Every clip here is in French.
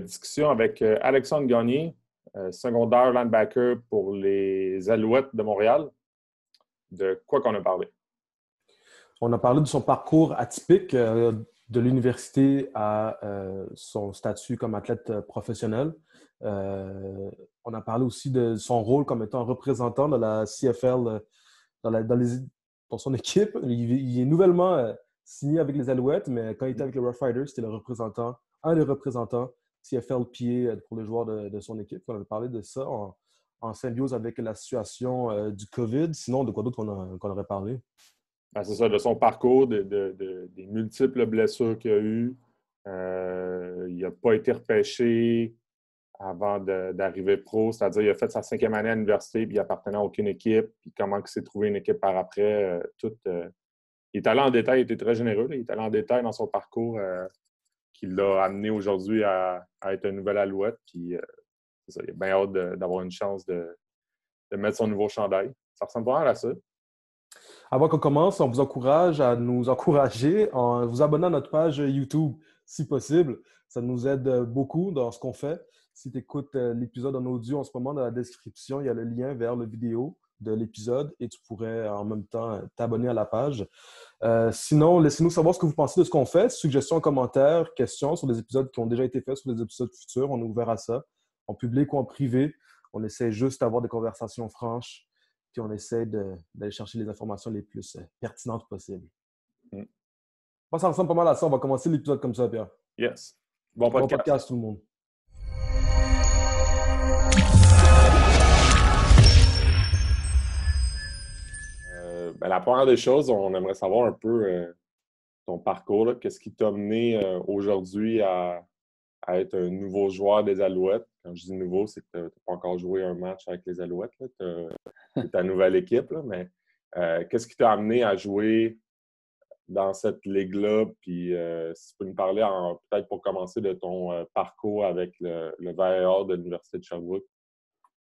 Discussion avec Alexandre Gagné, secondaire linebacker pour les Alouettes de Montréal. De quoi qu'on a parlé? On a parlé de son parcours atypique de l'université à son statut comme athlète professionnel. On a parlé aussi de son rôle comme étant représentant de la CFL dans son équipe. Il est nouvellement signé avec les Alouettes, mais quand il était avec les Rough Riders, c'était un des représentants CFL-PA pour les joueurs de son équipe. On avait parlé de ça en symbiose avec la situation du COVID. Sinon, de quoi d'autre qu'on aurait parlé? Ben, c'est ça, de son parcours, des multiples blessures qu'il a eues. Il n'a pas été repêché avant d'arriver pro, c'est-à-dire il a fait sa 5e année à l'université puis il appartenait à aucune équipe. Puis comment il s'est trouvé une équipe par après, il est allé en détail, il était très généreux. Là. Il est allé en détail dans son parcours qui l'a amené aujourd'hui à être un nouvel Alouette. Puis c'est ça, il a bien hâte d'avoir une chance de mettre son nouveau chandail. Ça ressemble pas mal à ça. Avant qu'on commence, on vous encourage à nous encourager en vous abonnant à notre page YouTube, si possible. Ça nous aide beaucoup dans ce qu'on fait. Si tu écoutes l'épisode en audio en ce moment, dans la description, il y a le lien vers la vidéo de l'épisode et tu pourrais en même temps t'abonner à la page. Sinon, laissez-nous savoir ce que vous pensez de ce qu'on fait. Suggestions, commentaires, questions sur les épisodes qui ont déjà été faits, sur les épisodes futurs. On est ouvert à ça, en public ou en privé. On essaie juste d'avoir des conversations franches. Puis on essaie d'aller chercher les informations les plus pertinentes possibles. Mm. Moi, ça ressemble pas mal à ça. On va commencer l'épisode comme ça, Pierre. Yes. Bon Bon podcast. podcast, tout le monde. La première des choses, on aimerait savoir un peu ton parcours. Là. Qu'est-ce qui t'a amené aujourd'hui à être un nouveau joueur des Alouettes? Quand je dis nouveau, c'est que tu n'as pas encore joué un match avec les Alouettes. C'est ta nouvelle équipe. Là, mais qu'est-ce qui t'a amené à jouer dans cette ligue-là? Puis si tu peux nous parler, peut-être pour commencer, de ton parcours avec le Vert et Or de l'Université de Sherbrooke.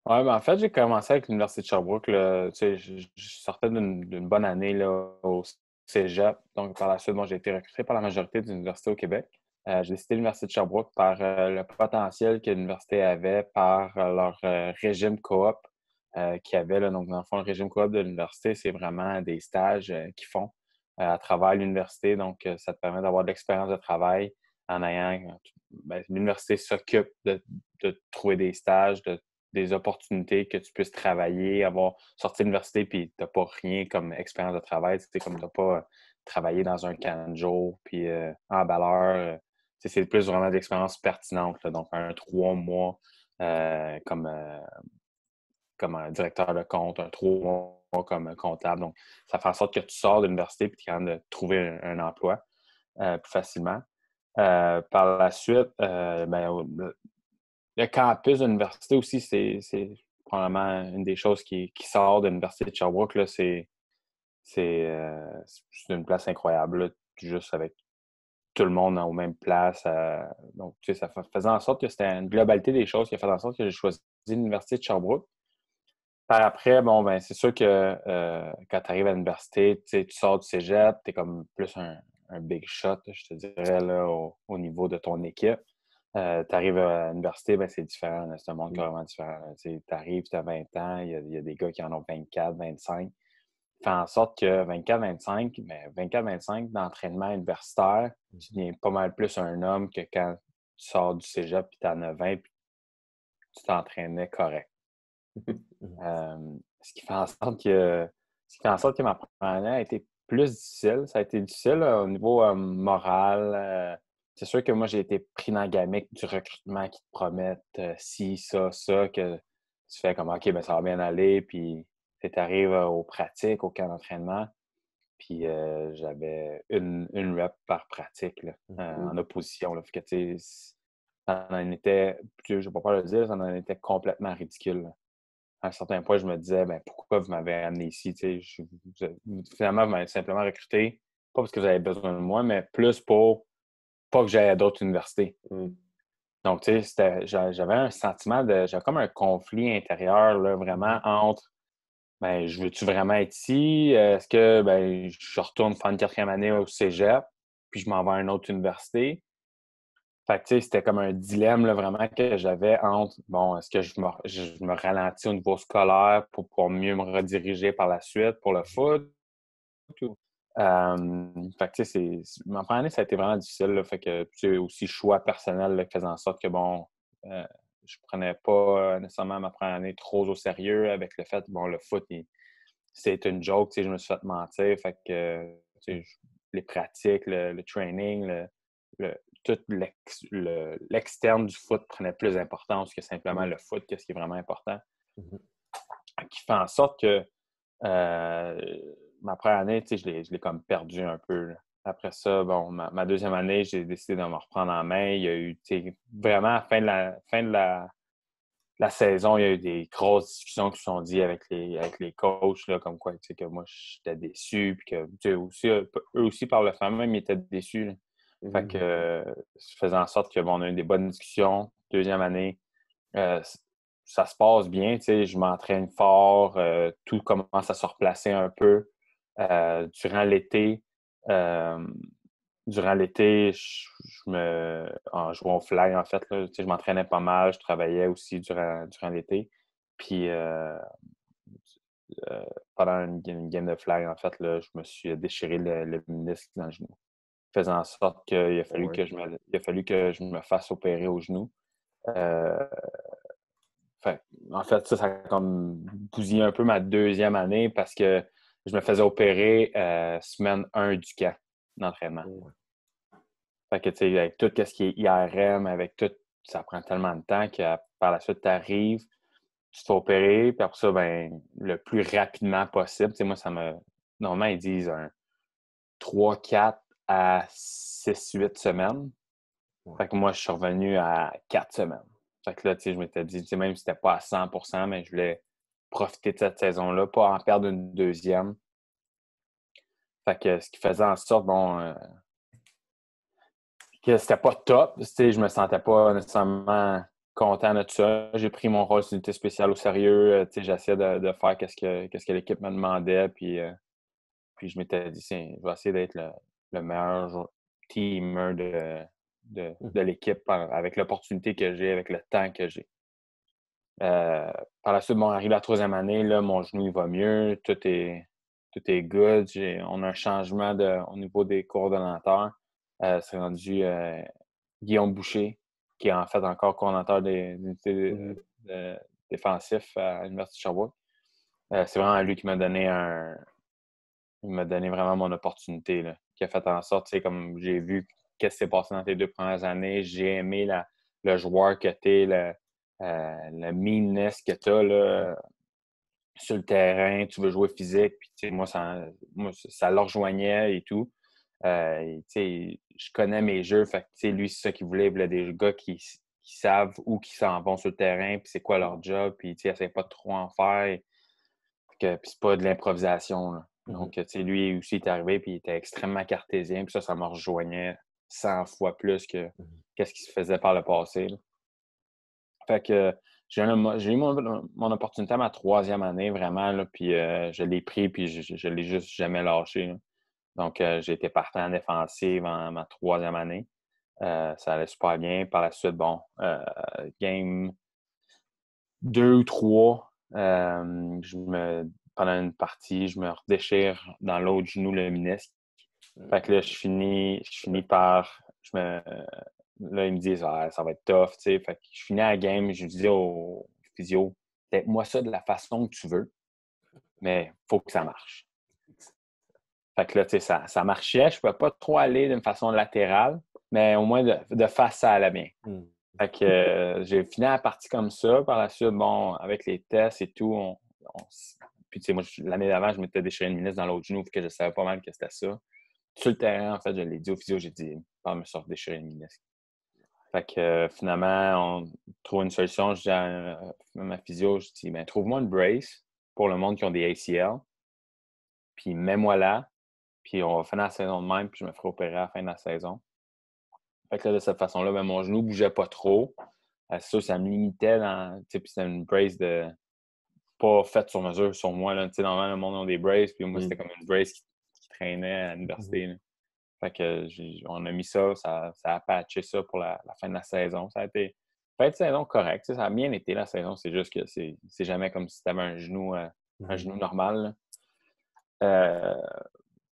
Oui, en fait, j'ai commencé avec l'Université de Sherbrooke. Là, je sortais d'une bonne année là, au Cégep. Donc, par la suite, j'ai été recruté par la majorité des universités au Québec. J'ai cité l'Université de Sherbrooke par le potentiel que l'université avait par leur régime coop qu'il y avait. Là. Donc, dans le fond, le régime coop de l'université, c'est vraiment des stages qu'ils font à travers l'université. Donc, ça te permet d'avoir de l'expérience de travail en ayant... l'université s'occupe de trouver des stages, des opportunités que tu puisses travailler, avoir sorti de l'université puis tu n'as pas rien comme expérience de travail. C'est comme tu n'as pas travaillé dans un canjo puis emballeur. C'est plus vraiment de l'expérience pertinente. Là. Donc, 3 mois comme un directeur de compte, 3 mois comme comptable. Donc, ça fait en sorte que tu sors de l'université et tu es capable de trouver un emploi plus facilement. Par la suite, le campus de l'université aussi, c'est probablement une des choses qui sort de l'Université de Sherbrooke. Là, c'est une place incroyable, là, juste avec tout le monde aux mêmes places. Donc, tu sais, ça faisait en sorte que c'était une globalité des choses qui a fait en sorte que j'ai choisi l'Université de Sherbrooke. Par après, c'est sûr que quand tu arrives à l'université, tu sors du cégep, tu es comme plus un big shot, je te dirais, là, au niveau de ton équipe. Tu arrives à l'université, c'est différent. C'est un monde carrément différent. Tu arrives, tu as 20 ans, il y a des gars qui en ont 24, 25. Fait en sorte que 24, 25 d'entraînement universitaire, tu deviens pas mal plus un homme que quand tu sors du cégep et tu en as 20 puis tu t'entraînais correct. Ce qui fait en sorte que ma première année a été plus difficile. Ça a été difficile au niveau moral. C'est sûr que moi, j'ai été pris dans la gamique du recrutement qui te promettent ci, ça, que tu fais comme OK, ça va bien aller. Puis tu arrives aux pratiques, au camp d'entraînement. Puis j'avais une rep par pratique là, en opposition. Là. Fait que, ça en était, je n'ai pas peur de le dire, ça en était complètement ridicule. Là. À un certain point, je me disais, pourquoi vous m'avez amené ici? Finalement, vous m'avez simplement recruté, pas parce que vous avez besoin de moi, mais plus pour pas que j'aille à d'autres universités. Donc, tu sais, j'avais un sentiment j'avais comme un conflit intérieur, là, vraiment, entre, je veux-tu vraiment être ici? Est-ce que, je retourne faire une 4e année au cégep, puis je m'en vais à une autre université? Fait que, tu sais, c'était comme un dilemme, là, vraiment, que j'avais entre, bon, est-ce que je me ralentis au niveau scolaire pour pouvoir mieux me rediriger par la suite pour le foot? Fait que, tu sais, ma première année, ça a été vraiment difficile, là. Fait que, tu sais, aussi choix personnel, là, qui faisait en sorte que, bon, je prenais pas nécessairement ma première année trop au sérieux avec le fait, bon, le foot, c'est une joke, tu sais, je me suis fait mentir. Fait que, tu sais, les pratiques, le training, le- tout l'externe du foot prenait plus d'importance que simplement le foot, qu'est-ce qui est vraiment important. Mhm. Qui fait en sorte que ma première année, tu sais, je l'ai comme perdu un peu, là. Après ça, bon, ma deuxième année, j'ai décidé de me reprendre en main. Il y a eu, tu sais, vraiment, à la fin de la saison, il y a eu des grosses discussions qui se sont dites avec les coachs, là, comme quoi, tu sais, que moi, j'étais déçu, puis que, tu sais, aussi, eux aussi, par le fait même, ils étaient déçus, là. Fait que, ça faisait en sorte que, bon, on a eu des bonnes discussions. Deuxième année, euh, ça se passe bien, tu sais, je m'entraîne fort, tout commence à se replacer un peu. Euh, durant l'été, euh, en jouant au flag, en fait, là, tu sais, je m'entraînais pas mal, je travaillais aussi durant l'été. Puis, euh, pendant une game de flag, en fait, là, je me suis déchiré le ménisque dans le genou, faisant en sorte qu'il a fallu Ouais. il a fallu que je me fasse opérer au genou. Euh, en fait, ça a comme bousillé un peu ma deuxième année parce que je me faisais opérer semaine 1 du camp d'entraînement. Ouais. Fait que, tu sais, avec tout ce qui est IRM, avec tout, ça prend tellement de temps que par la suite, tu arrives, tu te fais opérer, puis après ça, ben, le plus rapidement possible. Tu sais, moi, normalement, ils disent 3, 4 à 6, 8 semaines. Ouais. Fait que moi, je suis revenu à 4 semaines. Fait que là, tu sais, je m'étais dit, tu sais, même si c'était pas à 100%, mais je voulais profiter de cette saison-là, pas en perdre une deuxième. Fait que ce qui faisait en sorte, bon, que c'était pas top. Tu sais, je me sentais pas nécessairement content de tout ça. J'ai pris mon rôle d'unité spéciale au sérieux. Tu sais, j'essayais de faire qu'est-ce que l'équipe me demandait. Puis je m'étais dit, je vais essayer d'être le meilleur teamer de l'équipe avec l'opportunité que j'ai, avec le temps que j'ai. Par la suite, bon, arrive la troisième année, là, mon genou il va mieux, tout est good. On a un changement au niveau des coordonnateurs. C'est rendu Guillaume Boucher, qui est en fait encore coordonnateur des unités défensifs à l'Université de Sherbrooke. C'est vraiment lui qui il m'a donné vraiment mon opportunité, là, qui a fait en sorte, tu sais, comme j'ai vu qu'est-ce qui s'est passé dans tes 2 premières années, j'ai aimé le joueur que tu es, le meanness que tu as là, sur le terrain, tu veux jouer physique, puis tu sais, moi, ça le rejoignait et tout. Tu sais, je connais mes jeux, fait que, tu sais, lui, c'est ça qu'il voulait. Il voulait des gars qui savent où qui s'en vont sur le terrain, puis c'est quoi leur job, puis tu sais, essaie pas de trop en faire, puis c'est pas de l'improvisation, là. Donc, tu sais, lui aussi, il est arrivé, puis il était extrêmement cartésien, puis ça me rejoignait 100 fois plus que qu'est-ce qui se faisait par le passé, là. Fait que j'ai eu mon opportunité à ma troisième année, vraiment, là, puis je l'ai pris, puis je l'ai juste jamais lâché, là. Donc, j'ai été partant en défensive en ma troisième année. Ça allait super bien. Par la suite, bon, game 2 ou 3, pendant une partie, je me redéchire dans l'autre genou le ménisque. Fait que là, je finis par. Là, ils me disent, ah, ça va être tough, tu sais. Fait que je finis la game, je dis au physio, fais-moi ça de la façon que tu veux, mais il faut que ça marche. Fait que là, tu sais, ça marchait. Je ne pouvais pas trop aller d'une façon latérale, mais au moins de face, ça allait bien. Fait que j'ai fini la partie comme ça. Par la suite, bon, avec les tests et tout, puis tu sais, moi, l'année d'avant, je m'étais déchiré une ministre dans l'autre genou, puis que je savais pas mal que c'était ça. Sur le terrain, en fait, je l'ai dit au physio, j'ai dit, pas me sortir déchirer une ministre. Fait que finalement, on trouve une solution. Je dis à ma physio, je dis, ben, trouve-moi une brace pour le monde qui ont des ACL, puis mets-moi là. Puis on va finir la saison de même, puis je me ferai opérer à la fin de la saison. Fait que là, de cette façon-là, ben, mon genou ne bougeait pas trop. C'est sûr, ça me limitait puis c'était une brace pas faite sur mesure sur moi. Là. Normalement, le monde a des braces, puis moi, c'était comme une brace qui traînait à l'université. Là. Fait que on a mis ça a patché ça pour la fin de la saison. Ça a été une saison correcte. Ça a bien été la saison. C'est juste que c'est jamais comme si tu avais un genou normal.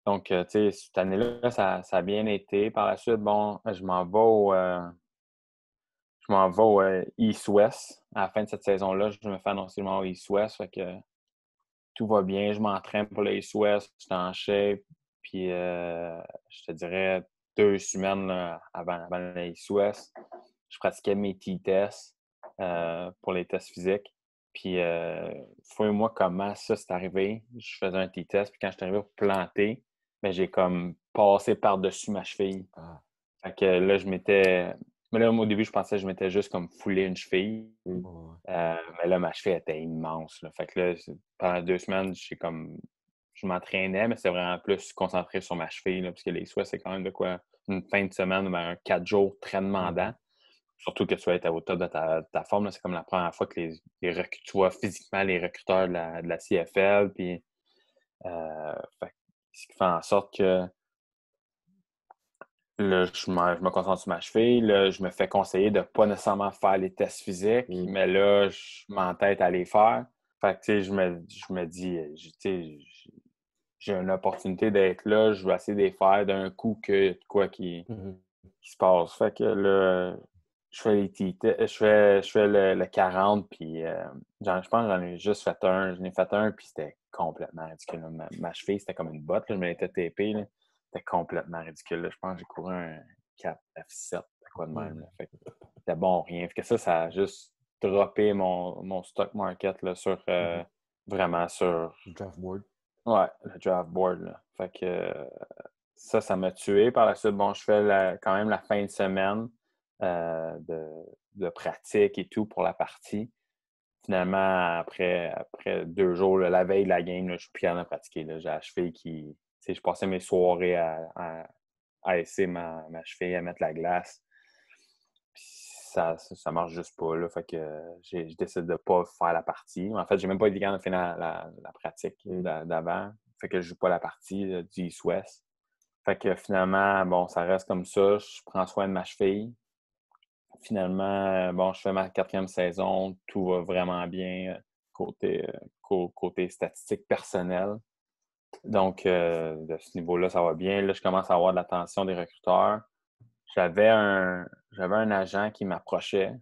Donc, tu sais, cette année-là, ça a bien été. Par la suite, bon, je m'en vais au East-West. À la fin de cette saison-là, je me fais annoncer le au East-West. Fait que tout va bien. Je m'entraîne pour le East-West. Je suis en shape. Puis, je te dirais 2 semaines là, avant le East-West, je pratiquais mes T-tests pour les tests physiques. Puis, fouille-moi comment ça s'est arrivé. Je faisais un T-test. Puis, quand je suis arrivé pour planter, ben, j'ai comme passé par-dessus ma cheville. Fait que là, mais là, au début, je pensais que je m'étais juste comme foulé une cheville. Mais là, ma cheville était immense. Là. Fait que là, pendant 2 semaines, je m'entraînais, mais c'est vraiment plus concentré sur ma cheville, là, parce que les souhaits, c'est quand même de quoi une fin de semaine, ben, 4 jours très demandant. Surtout que tu vas être au top de ta forme. Là. C'est comme la première fois que tu vois physiquement les recruteurs de la CFL. Puis, ce qui fait en sorte que là, je me concentre sur ma cheville. Là, je me fais conseiller de ne pas nécessairement faire les tests physiques, mais là, je m'entête à les faire. Fait que, tu sais, je me dis, tu sais, j'ai une opportunité d'être là, je vais essayer de les faire d'un coup que quoi qui se passe. Fait que là, je fais les je fais le 40, puis je pense que j'en ai juste fait un. J'en ai fait un, puis c'était complètement ridicule. Ma cheville, c'était comme une botte, là, je m'étais tapé. C'était complètement ridicule. Là. Je pense que j'ai couru un 4 F7, quoi de même. Là. Fait que c'était bon, rien. Fait que ça a juste droppé mon stock market là, sur vraiment sur. Draft board. Ouais, le draft board. Là. Fait que ça m'a tué. Par la suite, bon, je fais quand même la fin de semaine de pratique et tout pour la partie. Finalement, après 2 jours, là, la veille de la game, là, je suis plus capable de pratiquer. J'ai la cheville qui. Je passais mes soirées à essayer ma cheville, à mettre la glace. Puis ça marche juste pas. Là, fait que je décide de pas faire la partie. En fait, j'ai même pas été capable de finir la pratique d'avant. Fait que je joue pas la partie du East-West. Fait que finalement, bon, ça reste comme ça. Je prends soin de ma cheville. Finalement, bon, je fais ma 4e saison. Tout va vraiment bien côté statistique personnel. Donc, de ce niveau-là, ça va bien. Là, je commence à avoir de l'attention des recruteurs. J'avais un agent qui m'approchait.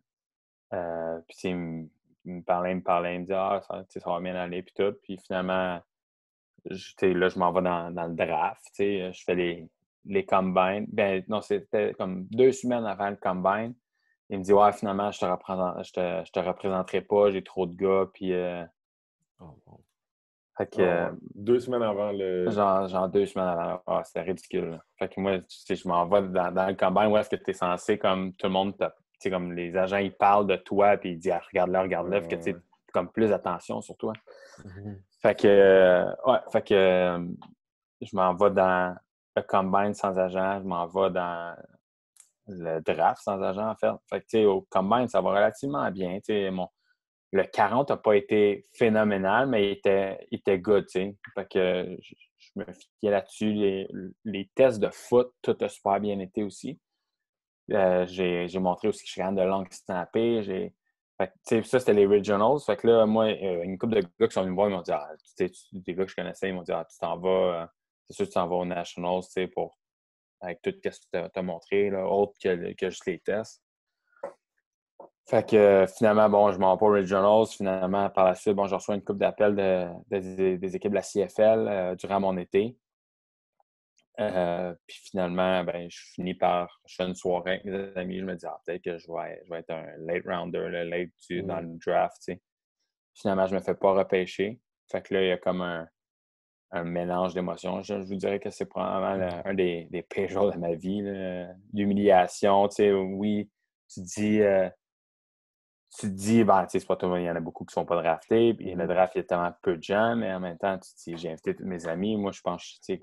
Puis il me parlait, il me dit « Ah, ça va bien aller, puis tout. » Puis finalement, là, je m'en vais dans le draft. Je fais les combines. Ben non, c'était comme 2 semaines avant le combine. Il me dit « Ouais, finalement, je te représenterai pas, j'ai trop de gars. » Puis, fait que, 2 semaines avant le. genre 2 semaines avant. Ah, c'était ridicule. Là. Fait que moi, je m'en vais dans le combine où est-ce que tu es censé, comme tout le monde, comme les agents, ils parlent de toi, puis ils disent ah, regarde-le, fait que tu as comme plus d'attention sur toi. Fait que, fait que je m'en vais dans le combine sans agent, je m'en vais dans le draft sans agent, en fait. Fait que, tu sais, au combine, ça va relativement bien. Tu sais, le 40 n'a pas été phénoménal, mais il était good, tu sais. Fait que je me fiais là-dessus. Les tests de foot, tout a super bien été aussi. J'ai montré aussi que je suis capable de long snapper. Fait que, ça, c'était les regionals. Fait que là, moi, une couple de gars qui sont venus me voir, ils m'ont dit ah, des gars que je connaissais, ils m'ont dit ah, tu t'en vas, c'est sûr que tu t'en vas aux Nationals, tu sais, avec tout ce que tu as montré, là, autre que juste les tests. Fait que finalement, bon, je m'en vais pas aux Regionals. Finalement, par la suite, bon, je reçois une couple d'appels des équipes de la CFL durant mon été. Puis finalement, ben, je fais une soirée avec mes amis. Je me dis, peut-être que je vais être un late rounder, dans le draft. Tu sais. Finalement, je me fais pas repêcher. Fait que là, il y a comme un mélange d'émotions. Je vous dirais que c'est probablement un des pires jours de ma vie. L'humiliation. Tu sais, oui, tu te dis, ben, tu sais, c'est pas tout le monde, il y en a beaucoup qui ne sont pas draftés, puis le draft, il y a tellement peu de gens, mais en même temps, tu te dis, j'ai invité tous mes amis, moi, je pense que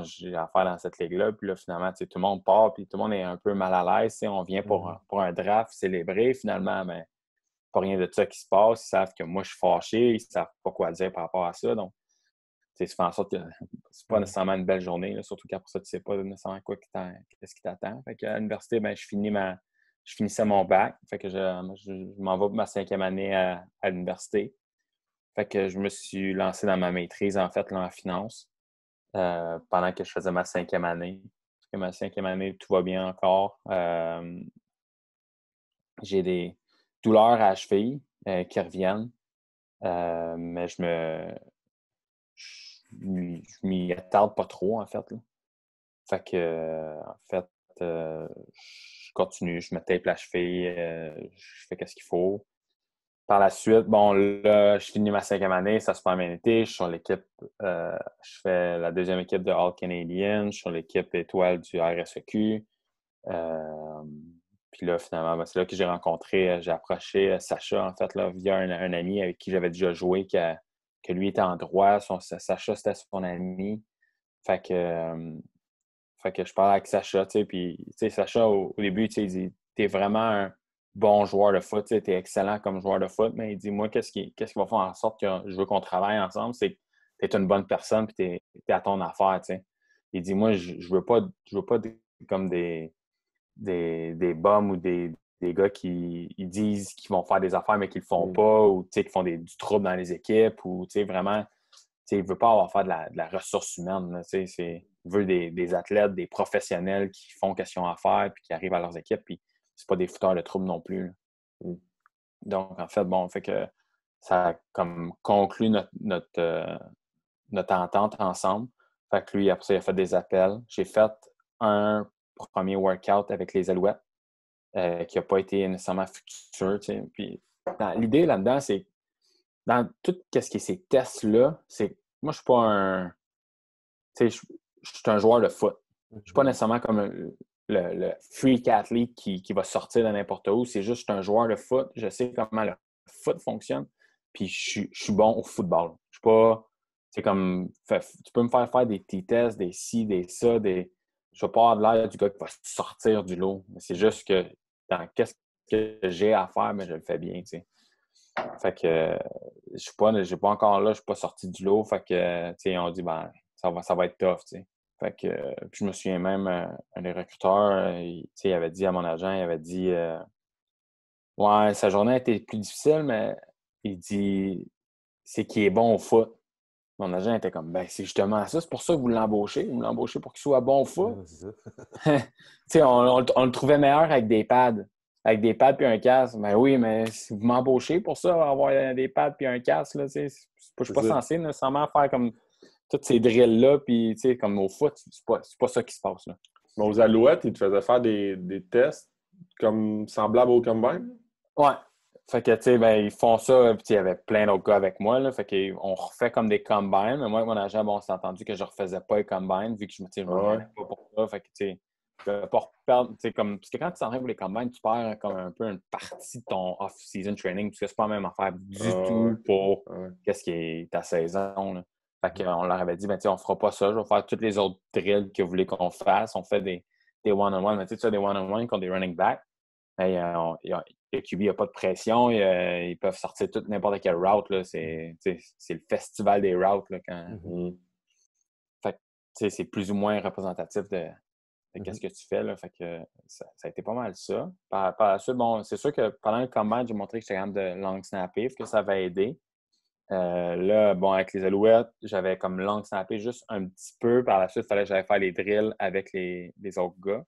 j'ai affaire dans cette ligue-là, puis là, finalement, tu sais, tout le monde part, puis tout le monde est un peu mal à l'aise, tu sais, on vient pour un draft célébrer, finalement, ben, pas rien de ça qui se passe, ils savent que moi, je suis fâché, ils savent pas quoi dire par rapport à ça, donc, ça fait en sorte que c'est pas nécessairement une belle journée, là, surtout qu'après ça, tu sais pas nécessairement qu'est-ce qui t'attend. Fait qu'à l'université, ben, je finissais mon bac. Fait que je m'en vais pour ma 5e année à l'université. Fait que je me suis lancé dans ma maîtrise, en fait, là, en finance, pendant que je faisais ma 5e année. Parce que ma 5e année, tout va bien encore. J'ai des douleurs à la cheville qui reviennent, mais je m'y attarde pas trop, en fait, là. Fait que, en fait, je continue, je me tape la cheville, je fais ce qu'il faut. Par la suite, bon, là, je finis ma 5e année, ça se passe bien été. Je suis sur l'équipe, je fais la 2e équipe de All Canadian, je suis sur l'équipe étoile du RSEQ. Puis là, finalement, ben, c'est là que j'ai approché Sacha, en fait, là, via un ami avec qui j'avais déjà joué, que lui était en droit. Sacha, c'était son ami. Fait que, je parlais avec Sacha, tu sais, puis, tu sais, Sacha, au début, tu sais, il dit, t'es vraiment un bon joueur de foot, tu sais, t'es excellent comme joueur de foot, mais il dit, moi, qu'est-ce qui va faire en sorte que je veux qu'on travaille ensemble, c'est que t'es une bonne personne, puis t'es à ton affaire, tu sais. Il dit, moi, je veux pas comme des bums ou des gars qui ils disent qu'ils vont faire des affaires, mais qu'ils le font pas, ou, tu sais, qui font du trouble dans les équipes, ou, tu sais, vraiment, il ne veut pas avoir à faire de la ressource humaine. Là, il veut des athlètes, des professionnels qui font ce qu'ils ont à faire puis qui arrivent à leurs équipes. Puis c'est pas des fouteurs de troubles non plus. Là. Donc, en fait, bon, fait que ça a comme conclu notre entente ensemble. Fait que lui, après ça, il a fait des appels. J'ai fait un premier workout avec les Alouettes qui n'a pas été nécessairement futur. Puis l'idée là-dedans, c'est dans tout ce qui est ces tests-là, c'est moi, je suis pas un. Tu sais, je suis un joueur de foot. Je suis pas nécessairement comme le freak athlete qui va sortir de n'importe où. C'est juste, je suis un joueur de foot. Je sais comment le foot fonctionne. Puis je suis bon au football. Je suis pas. C'est comme. Tu peux me faire des petits tests, des ci, des ça, je vais pas avoir l'air du gars qui va sortir du lot. C'est juste que dans qu'est-ce que j'ai à faire, mais je le fais bien, tu sais. Fait que j'ai pas encore là, je suis pas sorti du lot. Fait que, tu sais, on dit, ben, ça va être tough, tu sais. Fait que, puis je me souviens même, un des recruteurs, tu sais, il avait dit à mon agent, il avait dit, ouais, sa journée a été plus difficile, mais il dit, c'est qu'il est bon au foot. Mon agent était comme, ben, c'est justement ça, c'est pour ça que vous l'embauchez. Vous l'embauchez pour qu'il soit bon au foot. Ouais, c'est ça. Tu sais, on le trouvait meilleur avec des pads. Avec des pads puis un casque. Ben oui, mais si vous m'embauchez pour ça, avoir des pads puis un casque, là, tu sais, je suis pas censé nécessairement faire comme toutes ces drills-là, puis tu sais, comme au foot, c'est pas ça qui se passe, là. Bon, aux Alouettes, ils te faisaient faire des tests comme semblables au combine? Ouais. Fait que, tu sais, ben, ils font ça, puis il y avait plein d'autres gars avec moi, là. Fait qu'on refait comme des combines. Mais moi, avec mon agent, bon, on s'est entendu que je refaisais pas les combines, vu que je me m'entraînais pas pour ça. Fait que, tu sais, je vais pas perdre, tu sais, comme, parce que quand tu t'entraînes pour les combines, tu perds comme un peu une partie de ton off-season training, parce que c'est pas la même affaire du tout pour qu'est-ce qui est ta saison, là. Fait qu'on leur avait dit, ben, tu sais, on fera pas ça, je vais faire tous les autres drills que vous voulez qu'on fasse. On fait des one-on-one, mais tu sais, des one-on-one contre des running backs. Hey, le QB n'a pas de pression. Ils peuvent sortir n'importe quelle route. Là. C'est le festival des routes. Là, Fait que, c'est plus ou moins représentatif de qu'est-ce que tu fais. Là. Fait que, ça a été pas mal ça. Par la suite, bon, c'est sûr que pendant le combat, j'ai montré que j'étais capable de long snapper, que ça va aider. Là, bon, avec les Alouettes, j'avais comme long snappé juste un petit peu. Par la suite, il fallait que j'aille faire les drills avec les autres gars.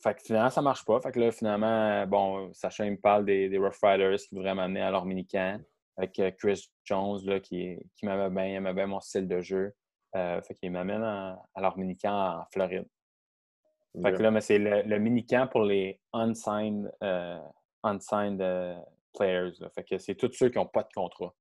Fait que finalement, ça marche pas. Fait que là, finalement, bon, Sacha, il me parle des Rough Riders qui voudraient m'amener à leur mini-camp avec Chris Jones, là, qui aimait bien mon style de jeu. Fait qu'il m'amène à leur mini-camp en Floride. Fait que là, mais c'est le mini-camp pour les unsigned players. Là. Fait que c'est tous ceux qui n'ont pas de contrat.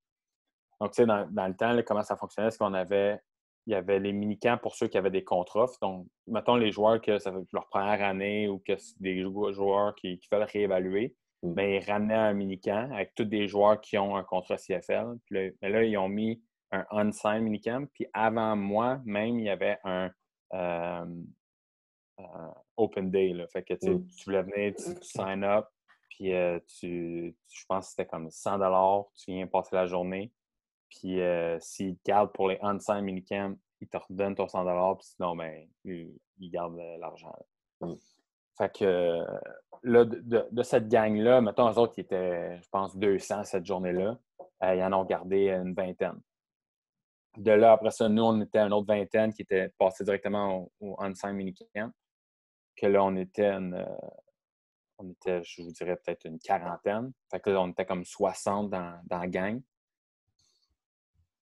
Donc, tu sais, dans le temps, là, comment ça fonctionnait, c'est qu'on avait il y avait les mini-camps pour ceux qui avaient des contrats. Donc, mettons les joueurs que ça fait leur première année ou que c'est des joueurs qui veulent réévaluer, bien, ils ramenaient un mini-camp avec tous des joueurs qui ont un contrat CFL. Puis là, ils ont mis un unsigned mini-camp. Puis avant moi, même, il y avait un open day. Là. Fait que tu voulais venir, tu sign up, puis je pense que c'était comme $100. Tu viens passer la journée. Puis s'ils te gardent pour les on-site minicamp, ils te redonnent ton 100 $, puis sinon, ben, ils gardent l'argent. Fait que là, de cette gang-là, mettons, eux autres, qui étaient, je pense, 200 cette journée-là, ils en ont gardé une vingtaine. De là, après ça, nous, on était une autre vingtaine qui était passée directement au on-site minicamp. Que là, on était, je vous dirais, peut-être une quarantaine. Fait que là, on était comme 60 dans la gang.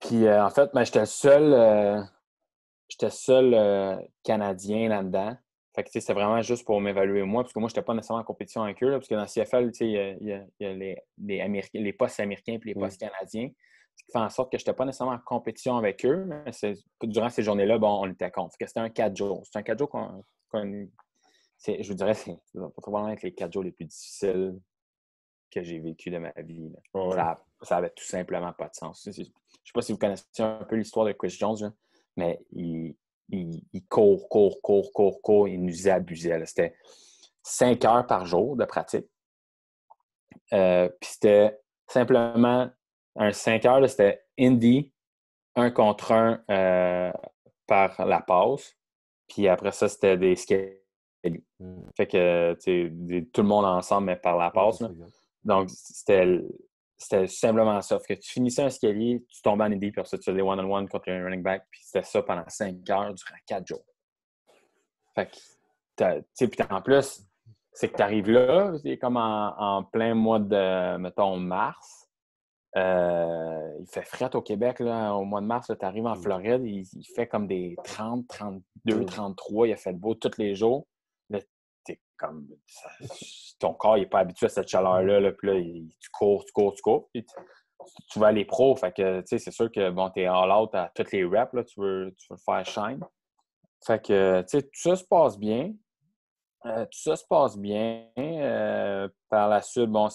Puis, en fait, ben, j'étais le seul Canadien là-dedans. Fait que, tu sais, c'était vraiment juste pour m'évaluer moi, parce que moi, je n'étais pas nécessairement en compétition avec eux, là, parce que dans le CFL, tu sais, il y a les postes américains et les postes canadiens, ce qui fait en sorte que je n'étais pas nécessairement en compétition avec eux, mais durant ces journées-là, bon, on était contre. Fait que c'était un 4 jours. C'était un 4 jours je vous dirais, c'est probablement être les 4 jours les plus difficiles que j'ai vécu de ma vie. Ouais. Ça avait tout simplement pas de sens. Je ne sais pas si vous connaissez un peu l'histoire de Chris Jones, là, mais il court. Il nous abusait. Là. C'était 5 heures par jour de pratique. Puis c'était simplement un 5 heures, là, c'était Indy, 1 contre 1 par la passe. Puis après ça, c'était des skelly. Fait que tout le monde ensemble, mais par la passe. Là. Donc, c'était simplement ça. Fait que tu finissais un escalier, tu tombais en Indy, puis après ça, tu faisais des one-on-one contre un running back, puis c'était ça pendant 5 heures durant 4 jours. Fait que, puis en plus, c'est que tu arrives là, c'est comme en plein mois de, mettons, mars. Il fait fret au Québec, là, au mois de mars, tu arrives en Floride, il fait comme des 30, 32, 33, il a fait beau tous les jours. Là, t'es comme, ton corps n'est pas habitué à cette chaleur-là, là, puis là, tu cours, puis tu vas aller pro, fait que, tu sais, c'est sûr que, bon, t'es all-out à toutes les reps, là, tu veux faire shine. Fait que, tu sais, tout ça se passe bien. Par la suite, bon,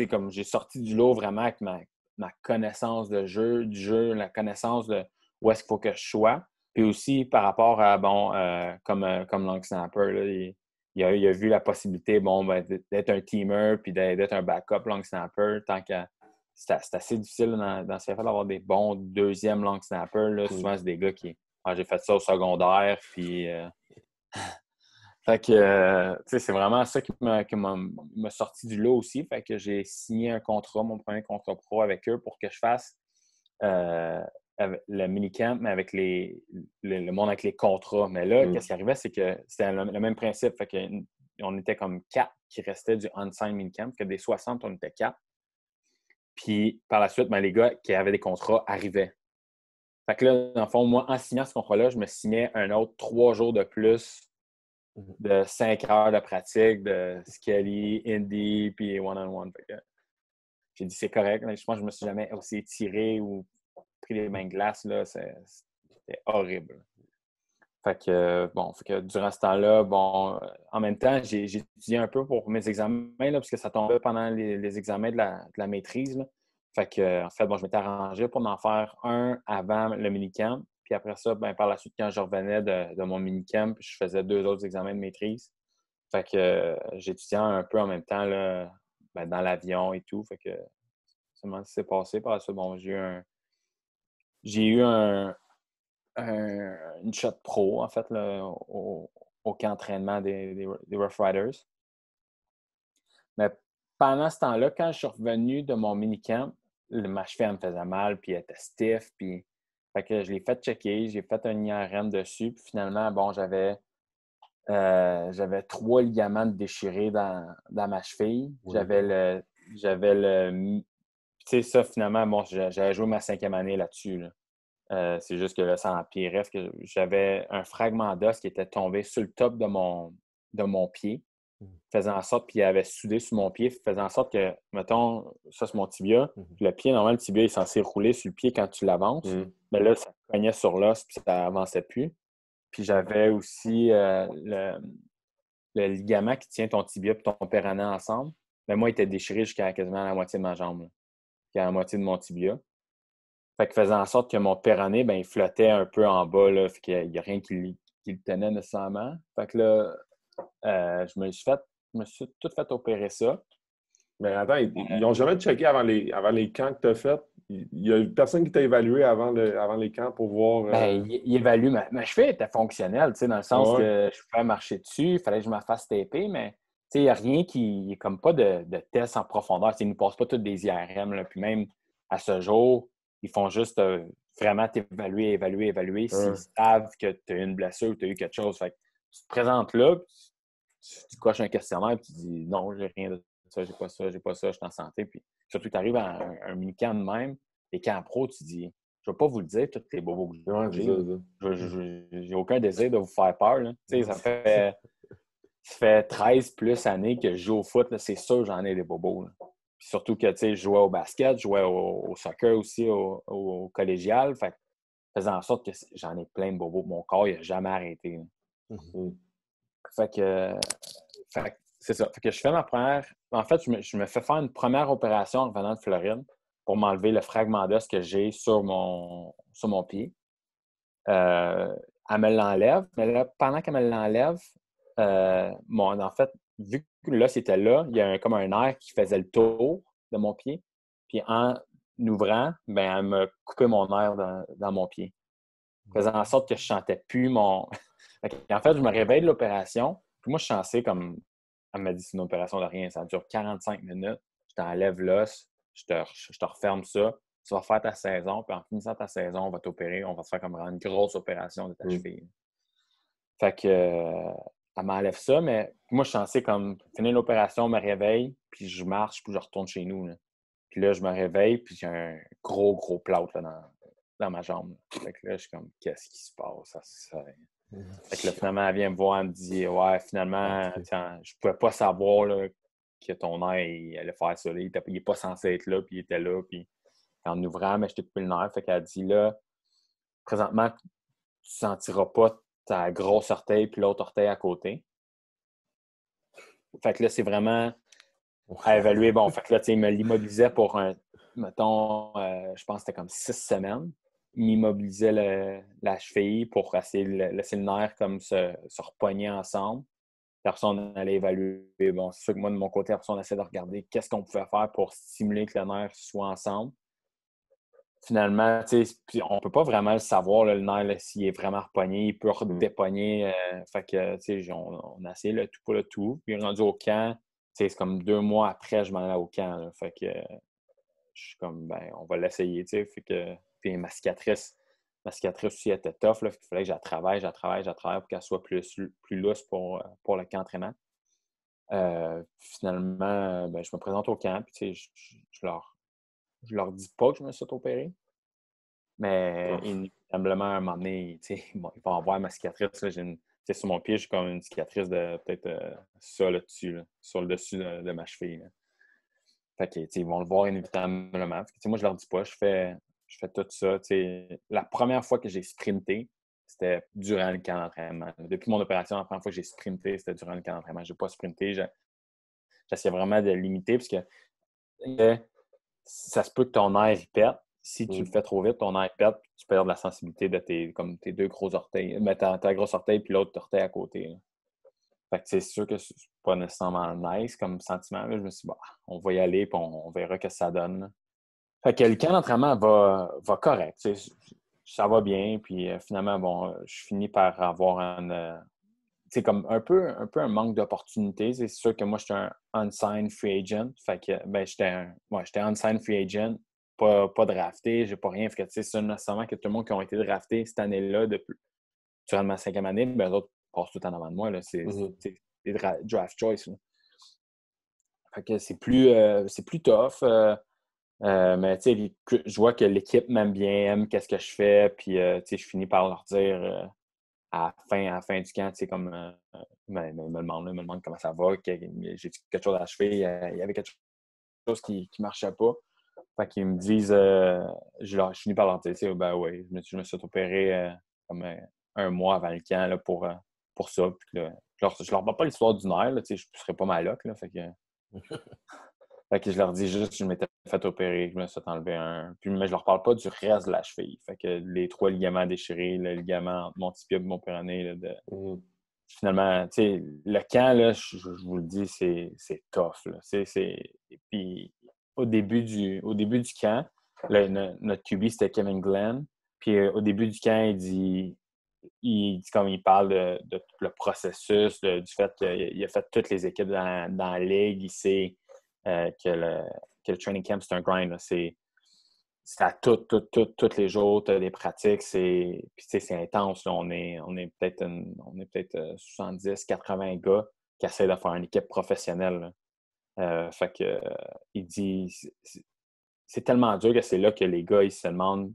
comme j'ai sorti du lot vraiment avec ma connaissance du jeu, la connaissance de où est-ce qu'il faut que je sois. Puis aussi par rapport à, bon, comme long snapper, là, il a vu la possibilité, bon, ben, d'être un teamer puis d'être un backup long snapper, tant que c'est assez difficile dans ce fait d'avoir des bons deuxièmes long snappers. Là. Souvent, c'est des gars qui. J'ai fait ça au secondaire, puis. Fait que, tu sais, c'est vraiment ça qui m'a sorti du lot aussi. Fait que j'ai signé un contrat, mon premier contrat pro avec eux pour que je fasse le minicamp, mais avec le monde avec les contrats. Mais là, qu'est-ce qui arrivait, c'est que c'était le même principe. Fait que on était comme 4 qui restaient du on-site minicamp, que des 60, on était 4. Puis par la suite, ben, les gars qui avaient des contrats arrivaient. Fait que là, dans le fond, moi, en signant ce contrat-là, je me signais un autre 3 jours de plus de 5 heures de pratique, de skelly, indie, puis one-on-one. J'ai dit, c'est correct. Je pense que je me suis jamais aussi étiré ou pris les mains de glace. Là, c'était horrible. Fait que durant ce temps-là, bon, en même temps, j'ai étudié un peu pour mes examens, là, parce que ça tombait pendant les examens de la maîtrise. Là. Fait que, en fait, bon, je m'étais arrangé pour en faire un avant le minicamp. Puis après ça, ben, par la suite, quand je revenais de mon minicamp, je faisais 2 autres examens de maîtrise. Fait que j'étudiais un peu en même temps là, ben, dans l'avion et tout. Fait que c'est comment ça s'est passé. Par la suite, bon, j'ai eu une shot pro, en fait, là, au camp d'entraînement des Rough Riders. Mais pendant ce temps-là, quand je suis revenu de mon minicamp, ma cheville me faisait mal, puis elle était stiff, puis fait que je l'ai fait checker, j'ai fait un IRM dessus, puis finalement, bon, j'avais 3 ligaments déchirés dans ma cheville. Oui. J'avais le tu sais, ça, finalement, bon, j'avais joué ma 5e année là-dessus, là. C'est juste que là, ça empirait. J'avais un fragment d'os qui était tombé sur le top de mon pied, faisant en sorte, puis il avait soudé sur mon pied, faisant en sorte que, mettons, ça c'est mon tibia, puis le pied, normalement, le tibia est censé rouler sur le pied quand tu l'avances, mais là, ça cognait sur l'os, puis ça avançait plus. Puis j'avais aussi le ligament qui tient ton tibia et ton péroné ensemble, mais moi, il était déchiré jusqu'à quasiment la moitié de ma jambe, là, jusqu'à la moitié de mon tibia. Fait que faisant en sorte que mon péroné, ben, il flottait un peu en bas, là, fait qu'il n'y a rien qui le tenait nécessairement. Fait que là, je me suis tout fait opérer ça. Mais attends, ils n'ont jamais checké avant les camps que tu as fait il y a personne qui t'a évalué avant les camps pour voir. Ben, il évalue. Ma cheville était fonctionnelle, tu sais, dans le sens Ah ouais? que je pouvais marcher dessus, il fallait que je me fasse taper, mais tu sais, il n'y a rien qui. Il n'y a comme pas de test en profondeur. Tu sais, ils ne nous passent pas tous des IRM, là. Puis même à ce jour, ils font juste vraiment t'évaluer, évaluer s'ils Ah. savent que tu as eu une blessure ou tu as eu quelque chose. Fait que tu te présentes là, puis tu coches un questionnaire, puis tu dis non, j'ai rien de ça, j'ai pas ça, je suis en santé. Puis surtout, tu arrives à un mini-camp de même, les camps pro, tu dis. Je ne vais pas vous le dire, tous les bobos que Ouais, c'est j'ai. ça, Là. c'est ça. J'ai aucun désir de vous faire peur. Là. Tu sais, ça fait 13 plus années que je joue au foot. Là, c'est sûr que j'en ai des bobos. Là. Puis surtout que je jouais au basket, je jouais au soccer aussi, au collégial. Fait que, faisant en sorte que j'en ai plein de bobos. Mon corps, il n'a jamais arrêté. Fait que, c'est ça. Fait que je fais ma première. En fait, je me fais faire une première opération en revenant de Floride pour m'enlever le fragment d'os que j'ai sur mon pied. Elle me l'enlève, mais là, pendant qu'elle me l'enlève, en fait, vu que l'os était là, il y a comme un nerf qui faisait le tour de mon pied. Puis en ouvrant, ben, elle me coupait mon nerf dans mon pied. Faisant en sorte que je ne sentais plus mon. En fait, je me réveille de l'opération. Puis moi, je suis censé comme. Elle m'a dit c'est une opération de rien. Ça dure 45 minutes. Je t'enlève l'os, je te referme ça. Tu vas faire ta saison, puis en finissant ta saison, on va t'opérer. On va te faire comme une grosse opération de ta cheville. Fait que elle m'enlève ça, mais moi, je suis censé comme finir l'opération, me réveille, puis je marche, puis je retourne chez nous. Là. Puis là, je me réveille, puis j'ai un gros plâtre là, dans ma jambe. Fait que là, je suis comme, qu'est-ce qui se passe? Fait que là, finalement, elle vient me voir, elle me dit, ouais, finalement, je pouvais pas savoir là, que ton nerf, il allait faire ça. Là. Il n'est pas censé être là, puis il était là, puis en ouvrant, mais je t'ai coupé le nerf. Fait qu'elle dit, là, présentement, tu sentiras pas ta grosse orteil puis l'autre orteil à côté. Fait que là, c'est vraiment à évaluer. Bon, fait que là, tu sais, il me l'immobilisait pour mettons, je pense que c'était comme 6 semaines. Il m'immobilisait la cheville pour essayer de laisser le nerf comme se repogner ensemble. Puis après ça, on allait évaluer. Bon, c'est sûr que moi, de mon côté, après ça, on essayait de regarder qu'est-ce qu'on pouvait faire pour stimuler que le nerf soit ensemble. Finalement, on ne peut pas vraiment le savoir, là, le nerf, s'il est vraiment repogné, il peut redépogner. Fait que, on a essayé le tout pour le tout. Puis rendu au camp, c'est comme 2 mois après, je m'en allais au camp. Là. Fait que je suis comme, ben, on va l'essayer. Fait que, puis ma cicatrice aussi était tough. Là, il fallait que je travaille pour qu'elle soit plus lousse pour le camp d'entraînement. Finalement, ben, je me présente au camp, puis je leur dis pas que je me suis opéré. Mais inévitablement, à un moment donné, ils vont avoir ma cicatrice. Là, sur mon pied, j'ai comme une cicatrice de peut-être ça là-dessus, là, sur le dessus de ma cheville. Là. Fait que, ils vont le voir inévitablement. Fait que, moi, je leur dis pas, je fais tout ça. La première fois que j'ai sprinté, c'était durant le camp d'entraînement. Depuis mon opération, la première fois que j'ai sprinté, c'était durant le camp d'entraînement. Je n'ai pas sprinté. J'essayais vraiment de limiter parce que ça se peut que ton air pète. Si tu le fais trop vite, ton air pète, tu perds la sensibilité de tes 2 gros orteils. Mais ta grosse orteil puis l'autre orteil à côté. Là. Fait que c'est sûr que c'est pas nécessairement nice comme sentiment. Là. Je me suis dit, bah, on va y aller et on verra ce que ça donne. Là. Fait que le camp d'entraînement va correct. Ça va bien. Puis finalement, bon, je finis par avoir c'est comme un peu un manque d'opportunités. C'est sûr que moi, j'étais un unsigned free agent. Fait que, ben, j'étais unsigned free agent, pas drafté, j'ai pas rien. Fait que, c'est nécessairement que tout le monde qui ont été draftés cette année-là, durant ma 5e année, ben, eux autres passent tout en avant de moi. Là. C'est des draft choice. Là. Fait que c'est plus tough. Mais je vois que l'équipe m'aime bien, aime qu'est-ce que je fais. Puis, je finis par leur dire à la fin du camp, comme ils me demandent comment ça va, j'ai quelque chose à la cheville, il y avait quelque chose qui ne marchait pas. Fait qu'ils me disent, je finis par leur dire, ben oui, je me suis opéré comme 1 mois avant le camp là, pour ça. Puis, là, je leur parle pas l'histoire du nerf, là, je ne serais pas ma loc. Là, fait que je leur dis juste que je m'étais fait opérer, je me suis enlevé un. Mais je leur parle pas du reste de la cheville. Fait que les 3 ligaments déchirés, le ligament entre mon tibia et mon péroné, finalement, le camp, là, je vous le dis, c'est tough. Là. Et puis, au début du camp, notre QB, c'était Kevin Glenn. Puis au début du camp, il parle de tout le processus, du fait qu'il a fait toutes les équipes dans la ligue. Il sait que le training camp, c'est un grind. C'est à tous les jours, tu as des pratiques. Puis, c'est intense. Là. On est peut-être 70-80 gars qui essaient de faire une équipe professionnelle. Fait que, il dit, c'est tellement dur que c'est là que les gars, ils se demandent,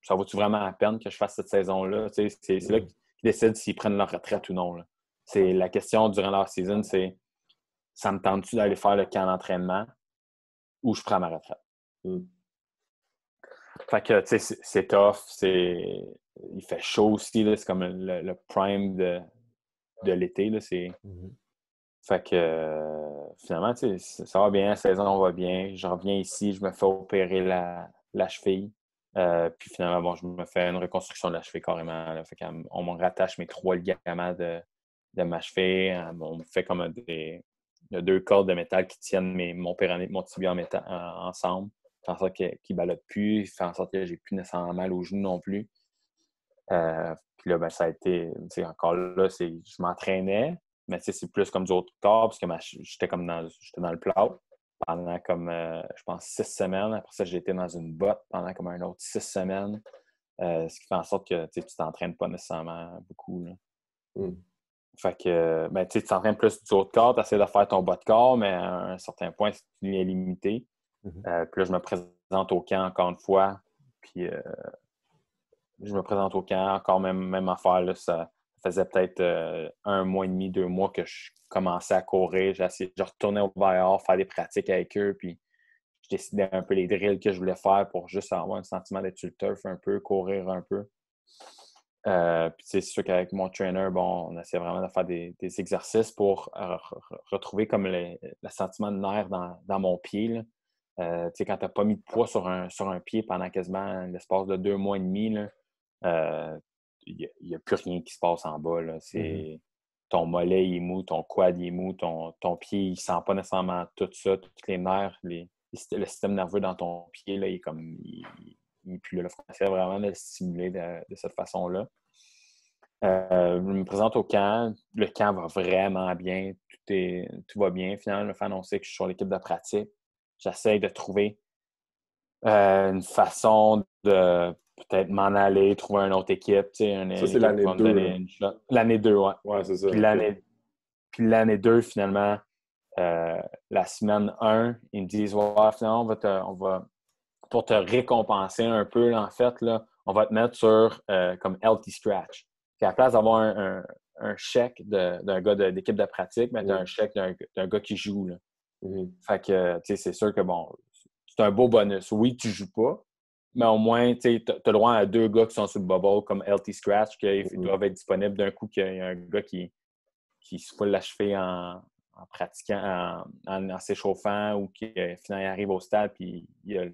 ça vaut-tu vraiment la peine que je fasse cette saison-là? C'est là qu'ils décident s'ils prennent leur retraite ou non. Là. C'est la question durant leur saison, c'est ça me tente-tu d'aller faire le camp d'entraînement ou je prends ma retraite? Fait que, tu sais, c'est tough. Il fait chaud aussi. Là, c'est comme le prime de l'été. Là, Fait que, finalement, tu sais, ça va bien. La saison va bien. Je reviens ici. Je me fais opérer la cheville. Puis finalement, bon, je me fais une reconstruction de la cheville carrément. Là. Fait qu'on me rattache mes 3 ligaments de ma cheville. On me fait comme il y a 2 cordes de métal qui tiennent mon péroné et mon tibia ensemble. Fait en sorte qu'il ne ballotte plus. Fait en sorte que j'ai plus nécessairement mal aux genoux non plus. Puis là, ben, ça a été, encore là, je m'entraînais, mais c'est plus comme du haut de corps, parce que j'étais dans le plat pendant comme, je pense, 6 semaines. Après ça, j'ai été dans une botte pendant comme un autre 6 semaines. Ce qui fait en sorte que tu t'entraînes pas nécessairement beaucoup. Là. Fait que, ben, tu t'entraînes plus du haut de corps, tu essaies de faire ton bas de corps, mais à un certain point, tu es limité. Puis là, je me présente au camp encore une fois. Puis je me présente au camp, encore même affaire. Là, ça faisait peut-être 1 mois et demi, 2 mois que je commençais à courir. Je retournais au Bayard, faire des pratiques avec eux. Puis je décidais un peu les drills que je voulais faire pour juste avoir un sentiment d'être sur le turf un peu, courir un peu. Puis c'est sûr qu'avec mon trainer, bon, on essaie vraiment de faire des exercices pour retrouver comme le sentiment de nerf dans mon pied. Là. Quand tu n'as pas mis de poids sur un pied pendant quasiment l'espace de 2 mois et demi, il n'y a plus rien qui se passe en bas. Là. Ton mollet il est mou, ton quad il est mou, ton pied il ne sent pas nécessairement tout ça, tous les nerfs, le système nerveux dans ton pied, là, il est plus là. Il faut essayer vraiment de le stimuler de cette façon-là. Je me présente au camp. Le camp va vraiment bien. Tout va bien. Finalement, je me fais annoncer que je suis sur l'équipe de pratique. J'essaie de trouver une façon de peut-être m'en aller, trouver une autre équipe. Ça, c'est l'année 2. L'année 2, ouais. Ouais, c'est ça. Puis l'année 2, finalement, la semaine 1, ils me disent ouais, finalement, on va pour te récompenser un peu, là, en fait, là, on va te mettre sur comme Healthy Scratch. Puis à la place d'avoir un chèque d'un gars d'équipe de pratique, mais tu as un chèque d'un gars qui joue. Là. Fait que, tu sais, c'est sûr que, bon, c'est un beau bonus. Oui, tu joues pas, mais au moins, tu as le droit à 2 gars qui sont sur le bubble comme Healthy Scratch, qui doivent être disponibles d'un coup qu'il y a un gars qui se fout l'achever en pratiquant, en s'échauffant ou qui finalement arrive au stade puis il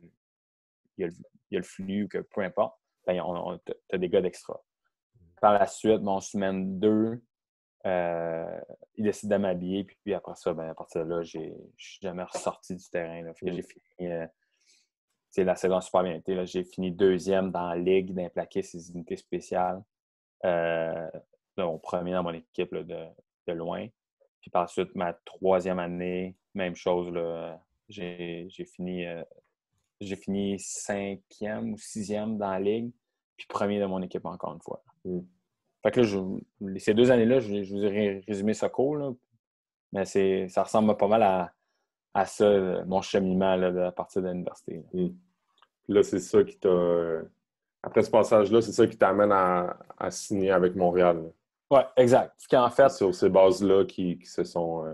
y a le flux ou que peu importe, ben, tu as des gars d'extra. Par la suite, mon semaine 2, il décide de m'habiller, puis après ça, ben, à partir de là, je suis jamais ressorti du terrain. Là. Fait que j'ai fini, la saison a super bien été. Là. J'ai fini 2e dans la ligue d'implaquer ses unités spéciales. Mon premier dans mon équipe là, de loin. Puis par la suite, ma 3e année, même chose. Là, j'ai fini 5e ou 6e dans la ligue, puis premier de mon équipe encore une fois. Fait que là, ces 2 années-là, je vous ai résumé ce cours, là, mais ça ressemble pas mal à ça, mon cheminement là, à partir de l'université. Là, c'est ça qui t'a... Après ce passage-là, c'est ça qui t'amène à signer avec Montréal. Oui, exact. En fait, c'est sur ces bases-là qui se sont...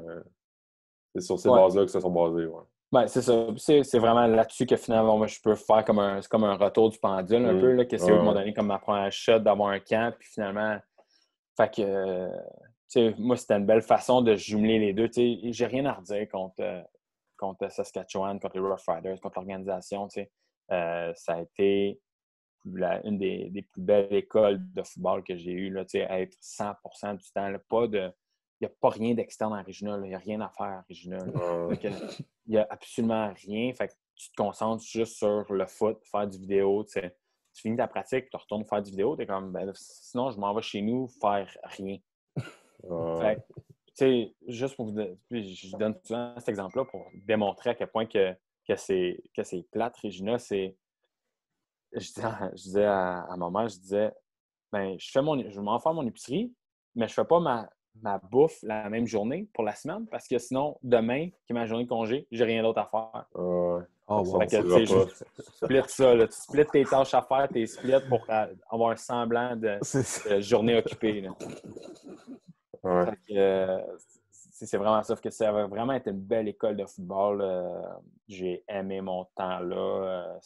c'est sur ces bases-là que se sont basées, ouais. Ben, c'est ça. C'est vraiment là-dessus que finalement, moi, je peux faire comme un retour du pendule un peu, là, que c'est eux qui m'ont donné comme ma première shot d'avoir un camp. Puis finalement, fait que, moi, c'était une belle façon de jumeler les deux. J'ai rien à redire contre Saskatchewan, contre les Rough Riders, contre l'organisation. Ça a été une des plus belles écoles de football que j'ai eues, là, à être 100% du temps. Là, il n'y a pas rien d'externe en Regina. Il n'y a rien à faire en Regina. Il n'y a absolument rien. Fait que tu te concentres juste sur le foot, faire du vidéo, tu finis ta pratique, tu retournes faire du vidéo, tu es comme, ben, sinon, je m'en vais chez nous faire rien. Fait que, tu sais, juste pour vous donner, je donne souvent cet exemple-là pour démontrer à quel point que c'est plate, Regina, c'est. Je disais à ma mère, je disais, ben, je m'en fais mon épicerie, mais je fais pas ma bouffe la même journée pour la semaine parce que sinon, demain, qui est ma journée de congé, j'ai rien d'autre à faire. Oh, wow. Fait que, tu sais, split ça, là. Tu splits tes tâches à faire, tes splits pour avoir un semblant de journée occupée, là. Ouais. Fait que, c'est vraiment ça. Fait que ça a vraiment été une belle école de football. J'ai aimé mon temps là.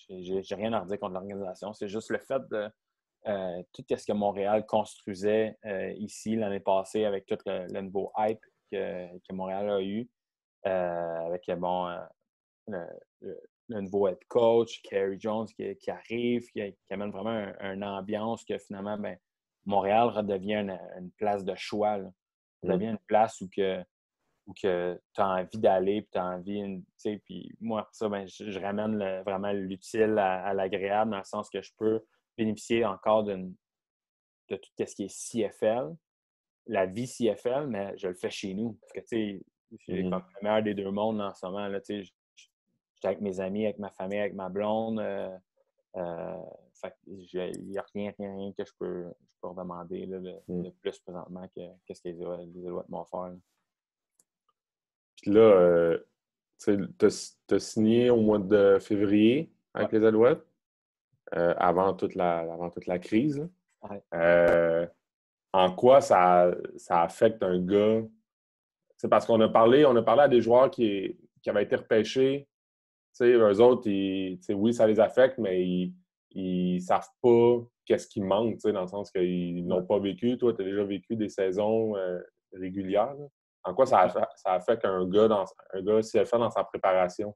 J'ai rien à redire contre l'organisation. C'est juste le fait de tout ce que Montréal construisait ici l'année passée avec tout le nouveau hype que Montréal a eu. Avec le, le nouveau head coach, Kerry Jones qui arrive, qui amène vraiment une ambiance que finalement, ben, Montréal redevient une place de choix. Là. Ça devient une place où tu as envie d'aller, puis tu as envie, puis moi, après ça, ben, je ramène vraiment l'utile à l'agréable, dans le sens que je peux bénéficier encore de tout ce qui est CFL, la vie CFL, mais je le fais chez nous. Parce que, tu sais, j'ai comme le meilleur des deux mondes en ce moment. Là, tu sais, j'étais avec mes amis, avec ma famille, avec ma blonde. Fait il n'y a rien que je peux redemander là, de plus présentement que ce que les Alouettes m'ont offert. Là. Puis là, tu as signé au mois de février avec les Alouettes, avant toute la crise. Ouais. En quoi ça affecte un gars? C'est parce qu'on a parlé à des joueurs qui avaient été repêchés. Eux autres, oui, ça les affecte, mais ils savent pas qu'est-ce qui manque, dans le sens qu'ils n'ont pas vécu. Toi, tu as déjà vécu des saisons régulières. Là. En quoi ça affecte un gars s'il a fait dans sa préparation?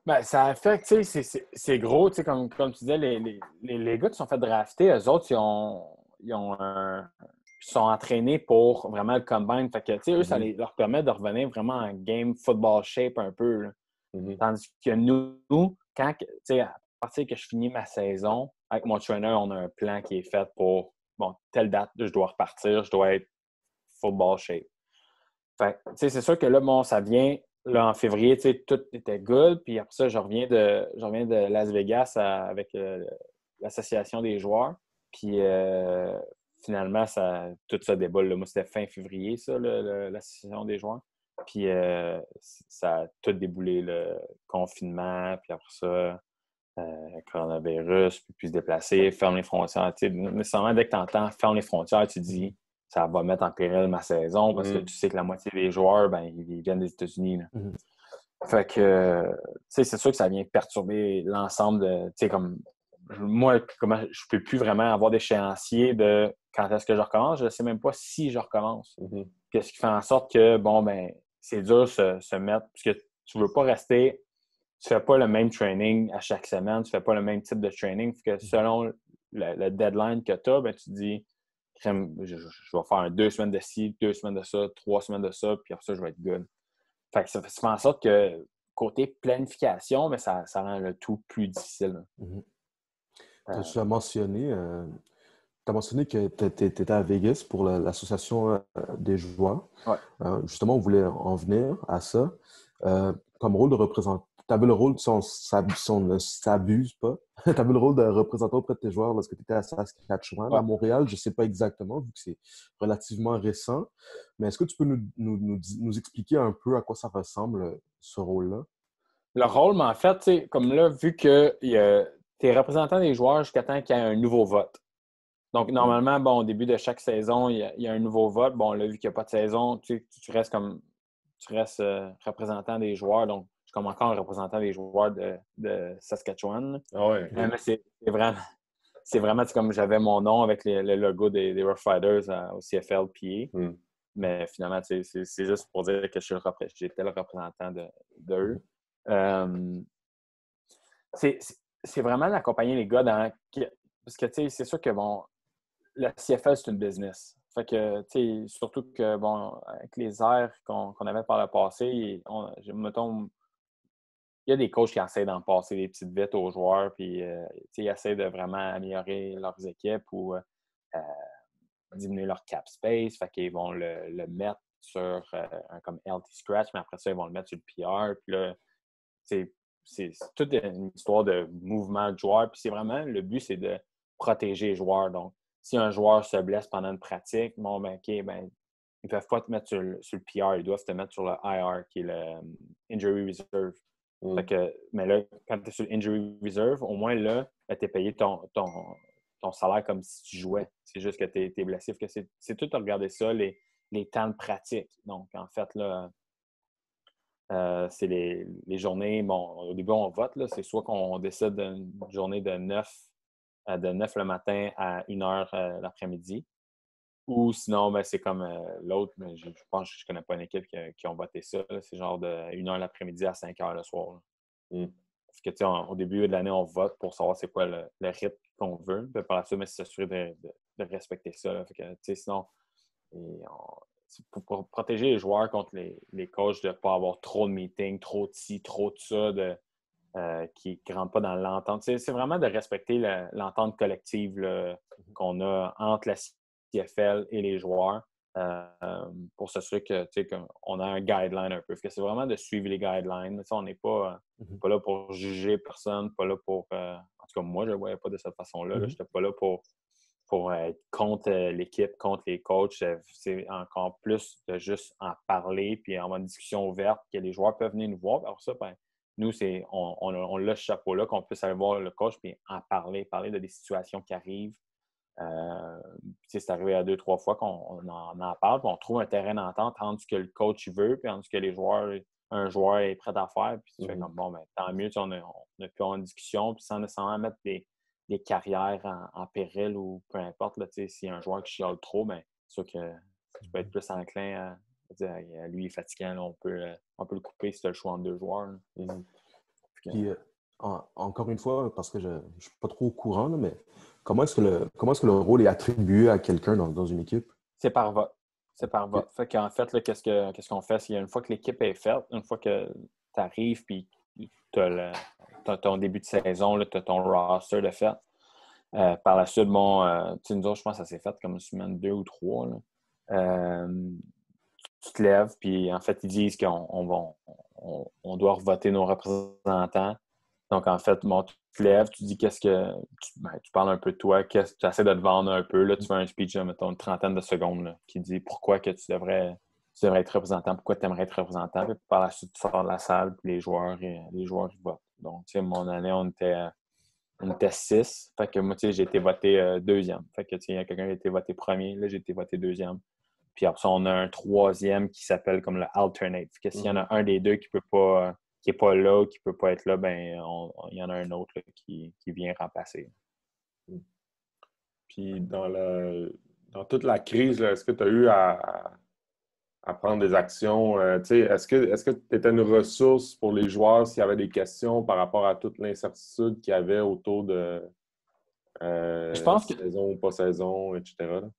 Ben, ça affecte, tu sais, c'est gros, tu sais, comme tu disais, les gars qui sont fait drafter, eux autres, ils sont entraînés pour vraiment le combine. Fait que, tu sais, eux, ça leur permet de revenir vraiment en game football shape un peu. Là. Tandis que nous, quand, tu sais, à partir que je finis ma saison, avec mon trainer, on a un plan qui est fait pour, bon, telle date, je dois repartir, je dois être football shape. Fait tu sais, c'est sûr que là, bon, ça vient, là, en février, tu sais, tout était good. Puis après ça, je reviens de Las Vegas avec l'association des joueurs. Puis finalement, tout ça déboule. Là. Moi, c'était fin février, ça, l'association des joueurs. Puis ça a tout déboulé, le confinement. Puis après ça, coronavirus, puis se déplacer, ferme les frontières. Tu sais, nécessairement, dès que tu entends ferme les frontières, tu te dis ça va mettre en péril ma saison parce que tu sais que la moitié des joueurs, ben, ils viennent des États-Unis. Là. Fait que, tu sais, c'est sûr que ça vient perturber l'ensemble de, tu sais, comme, moi, comment je peux plus vraiment avoir d'échéancier de quand est-ce que je recommence. Je ne sais même pas si je recommence. Qu'est-ce qui fait en sorte que, bon, ben, c'est dur de se mettre, parce que tu ne veux pas rester, tu ne fais pas le même training à chaque semaine, tu ne fais pas le même type de training, que selon le deadline que tu as, ben, tu te dis, je vais faire 2 semaines de ci, 2 semaines de ça, 3 semaines de ça, puis après ça, je vais être good. Fait que ça fait en sorte que côté planification, mais ça rend le tout plus difficile. Tu as mentionné que tu étais à Vegas pour l'association des joueurs. Ouais. Justement, on voulait en venir à ça. Comme rôle de représentant, tu avais le rôle, si on ne s'abuse pas, tu avais le rôle de représentant auprès de tes joueurs lorsque tu étais à Saskatchewan. À Montréal, je ne sais pas exactement, vu que c'est relativement récent. Mais est-ce que tu peux nous expliquer un peu à quoi ça ressemble, ce rôle-là? Le rôle, mais en fait, comme là, vu que tu es représentant des joueurs jusqu'à temps qu'il y ait un nouveau vote. Donc, normalement, bon, au début de chaque saison, il y a un nouveau vote. Bon, là, vu qu'il n'y a pas de saison, tu restes représentant des joueurs. Donc, je suis comme encore un représentant des joueurs de Saskatchewan. Mais c'est vraiment comme j'avais mon nom avec le logo des Rough Riders au CFLPA. Mais finalement, c'est juste pour dire que j'étais le représentant d'eux. C'est vraiment d'accompagner les gars parce que, tu sais, c'est sûr que, bon, la CFL, c'est une business. Fait que, tu sais, surtout que, bon, avec les airs qu'on avait par le passé, mettons, y a des coachs qui essaient d'en passer des petites vites aux joueurs, puis ils essaient de vraiment améliorer leurs équipes ou diminuer leur cap space. Fait qu'ils vont le mettre sur un comme LT Scratch, mais après ça, ils vont le mettre sur le PR. Puis là, c'est toute une histoire de mouvement de joueurs. Puis c'est vraiment, le but, c'est de protéger les joueurs. Donc, si un joueur se blesse pendant une pratique, bon, ben, OK, ben, ils ne peuvent pas te mettre sur le PR, ils doivent te mettre sur le IR, qui est le Injury Reserve. Fait que, mais là, quand tu es sur l'Injury Reserve, au moins là, ben, tu es payé ton salaire comme si tu jouais. C'est juste que tu es blessé. Que c'est tout à regarder ça, les temps de pratique. Donc, en fait, là, c'est les journées. Bon, au début, on vote. Là, c'est soit qu'on décide d'une journée de 9 le matin à 1 heure l'après-midi. Ou sinon, ben, c'est comme l'autre, mais je pense que je ne connais pas une équipe qui ont voté ça. C'est genre de 1 heure l'après-midi à 5 heures le soir. Parce que, au début de l'année, on vote pour savoir c'est quoi le rythme qu'on veut. Puis par la suite, c'est s'assurer de respecter ça. Là. Fait que, sinon, c'est pour protéger les joueurs contre les coachs de ne pas avoir trop de meetings, trop de ci, trop de ça, qui ne rentrent pas dans l'entente. C'est vraiment de respecter l'entente collective là, qu'on a entre la CFL et les joueurs pour s'assurer qu'on a un guideline un peu. Parce que c'est vraiment de suivre les guidelines. On n'est pas là pour juger personne, pas là pour... en tout cas, moi, je ne le voyais pas de cette façon-là. Je n'étais pas là pour être contre l'équipe, contre les coachs. C'est encore plus de juste en parler puis avoir une discussion ouverte que les joueurs peuvent venir nous voir. Alors ça, ben, nous, on a ce chapeau-là qu'on puisse aller voir le coach puis en parler de des situations qui arrivent. C'est arrivé à 2-3 fois qu'on en parle, puis on trouve un terrain d'entente entre ce que le coach veut puis entre ce que un joueur est prêt à faire. Puis tu fais comme, bon, ben, tant mieux, on a pu avoir une discussion, puis sans nécessairement mettre des carrières en péril ou peu importe. S'il y a un joueur qui chiale trop, ben, c'est sûr que tu peux être plus enclin à dire, lui, il est fatiguant, là, on peut le couper si tu as le choix entre deux joueurs. Puis, encore une fois, parce que je ne suis pas trop au courant, là, mais comment est-ce que le rôle est attribué à quelqu'un dans une équipe? C'est par vote. C'est par vote. Fait qu'en fait, là, qu'est-ce qu'on fait? C'est une fois que l'équipe est faite, une fois que tu arrives puis tu as ton début de saison, tu as ton roster de fait. Par la suite, bon, nous autres, je pense que ça s'est fait comme une semaine 2 ou 3. Là. Tu te lèves, puis en fait, ils disent qu'on doit voter nos représentants. Donc, en fait, bon, tu te lèves, tu dis qu'est-ce que. Tu parles un peu de toi, tu essaies de te vendre un peu. Là, tu fais un speech, là, mettons, une trentaine de secondes, là, qui dit pourquoi que tu devrais être représentant, pourquoi tu aimerais être représentant. Puis par la suite, tu sors de la salle, puis les joueurs ils votent. Donc, tu sais, mon année, on était 6. Fait que moi, tu sais, j'ai été voté deuxième. Fait que, tu sais, il y a quelqu'un qui a été voté premier. Là, j'ai été voté deuxième. Puis après ça, on a un troisième qui s'appelle comme le alternate. Fait que s'il y en a un des deux qui peut pas, qui n'est pas là ou qui ne peut pas être là, ben il y en a un autre là, qui vient remplacer. Puis dans toute la crise, là, est-ce que tu as eu à prendre des actions? Est-ce que tu étais une ressource pour les joueurs s'il y avait des questions par rapport à toute l'incertitude qu'il y avait autour de je pense que saison ou pas saison, etc.? Là?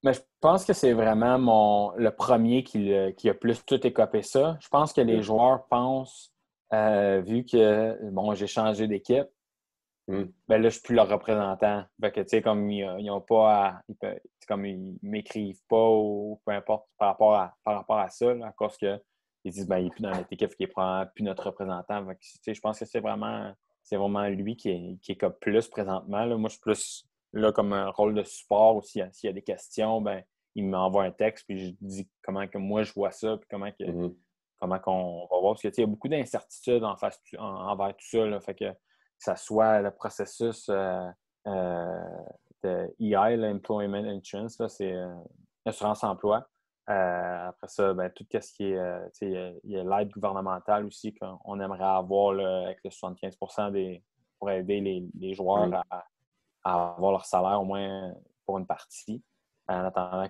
Mais je pense que c'est vraiment le premier qui a plus tout écopé ça. Je pense que les joueurs pensent, vu que bon, j'ai changé d'équipe, ben là, je suis plus leur représentant. Fait que, tu sais, comme ils n'ont pas comme ils m'écrivent pas ou peu importe par rapport à ça, là, à cause que ils disent ben il n'est plus dans notre équipe, qui est probablement plus notre représentant. Fait que, tu sais, je pense que c'est vraiment lui qui écope plus présentement. Là. Moi, je suis plus là comme un rôle de support ou s'il y a des questions, ben il m'envoie un texte puis je dis comment que moi je vois ça puis comment qu'on va voir. Parce que, tu sais, il y a beaucoup d'incertitudes envers tout ça. Là. Fait que ça soit le processus de EI, l'Employment Insurance, là, c'est l'assurance emploi. Après ça, ben, tout ce qui est, il y a l'aide gouvernementale aussi qu'on aimerait avoir là, avec le 75 pour aider les joueurs à avoir leur salaire au moins pour une partie en attendant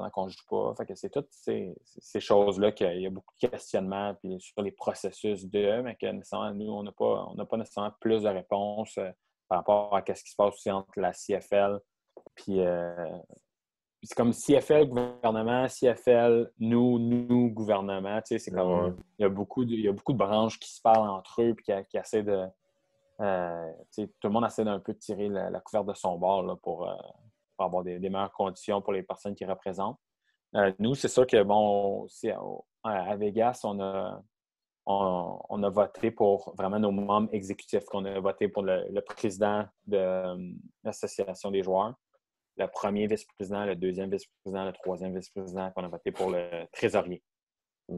qu'on ne joue pas. Fait que c'est toutes ces choses-là qu'il y a beaucoup de questionnements puis sur les processus mais que nécessairement, nous, on n'a pas nécessairement plus de réponses par rapport à ce qui se passe aussi entre la CFL puis c'est comme CFL, gouvernement, CFL, nous, gouvernement. Tu sais, c'est comme, il y a beaucoup de branches qui se parlent entre eux et qui essaient de... tu sais, tout le monde essaie d'un peu de tirer la couverte de son bord là, pour avoir des meilleures conditions pour les personnes qui représentent. Nous, c'est sûr que, bon, à Vegas, on a voté pour vraiment nos membres exécutifs. On a voté pour le président de l'association des joueurs, le premier vice-président, le deuxième vice-président, le troisième vice-président, qu'on a voté pour le trésorier.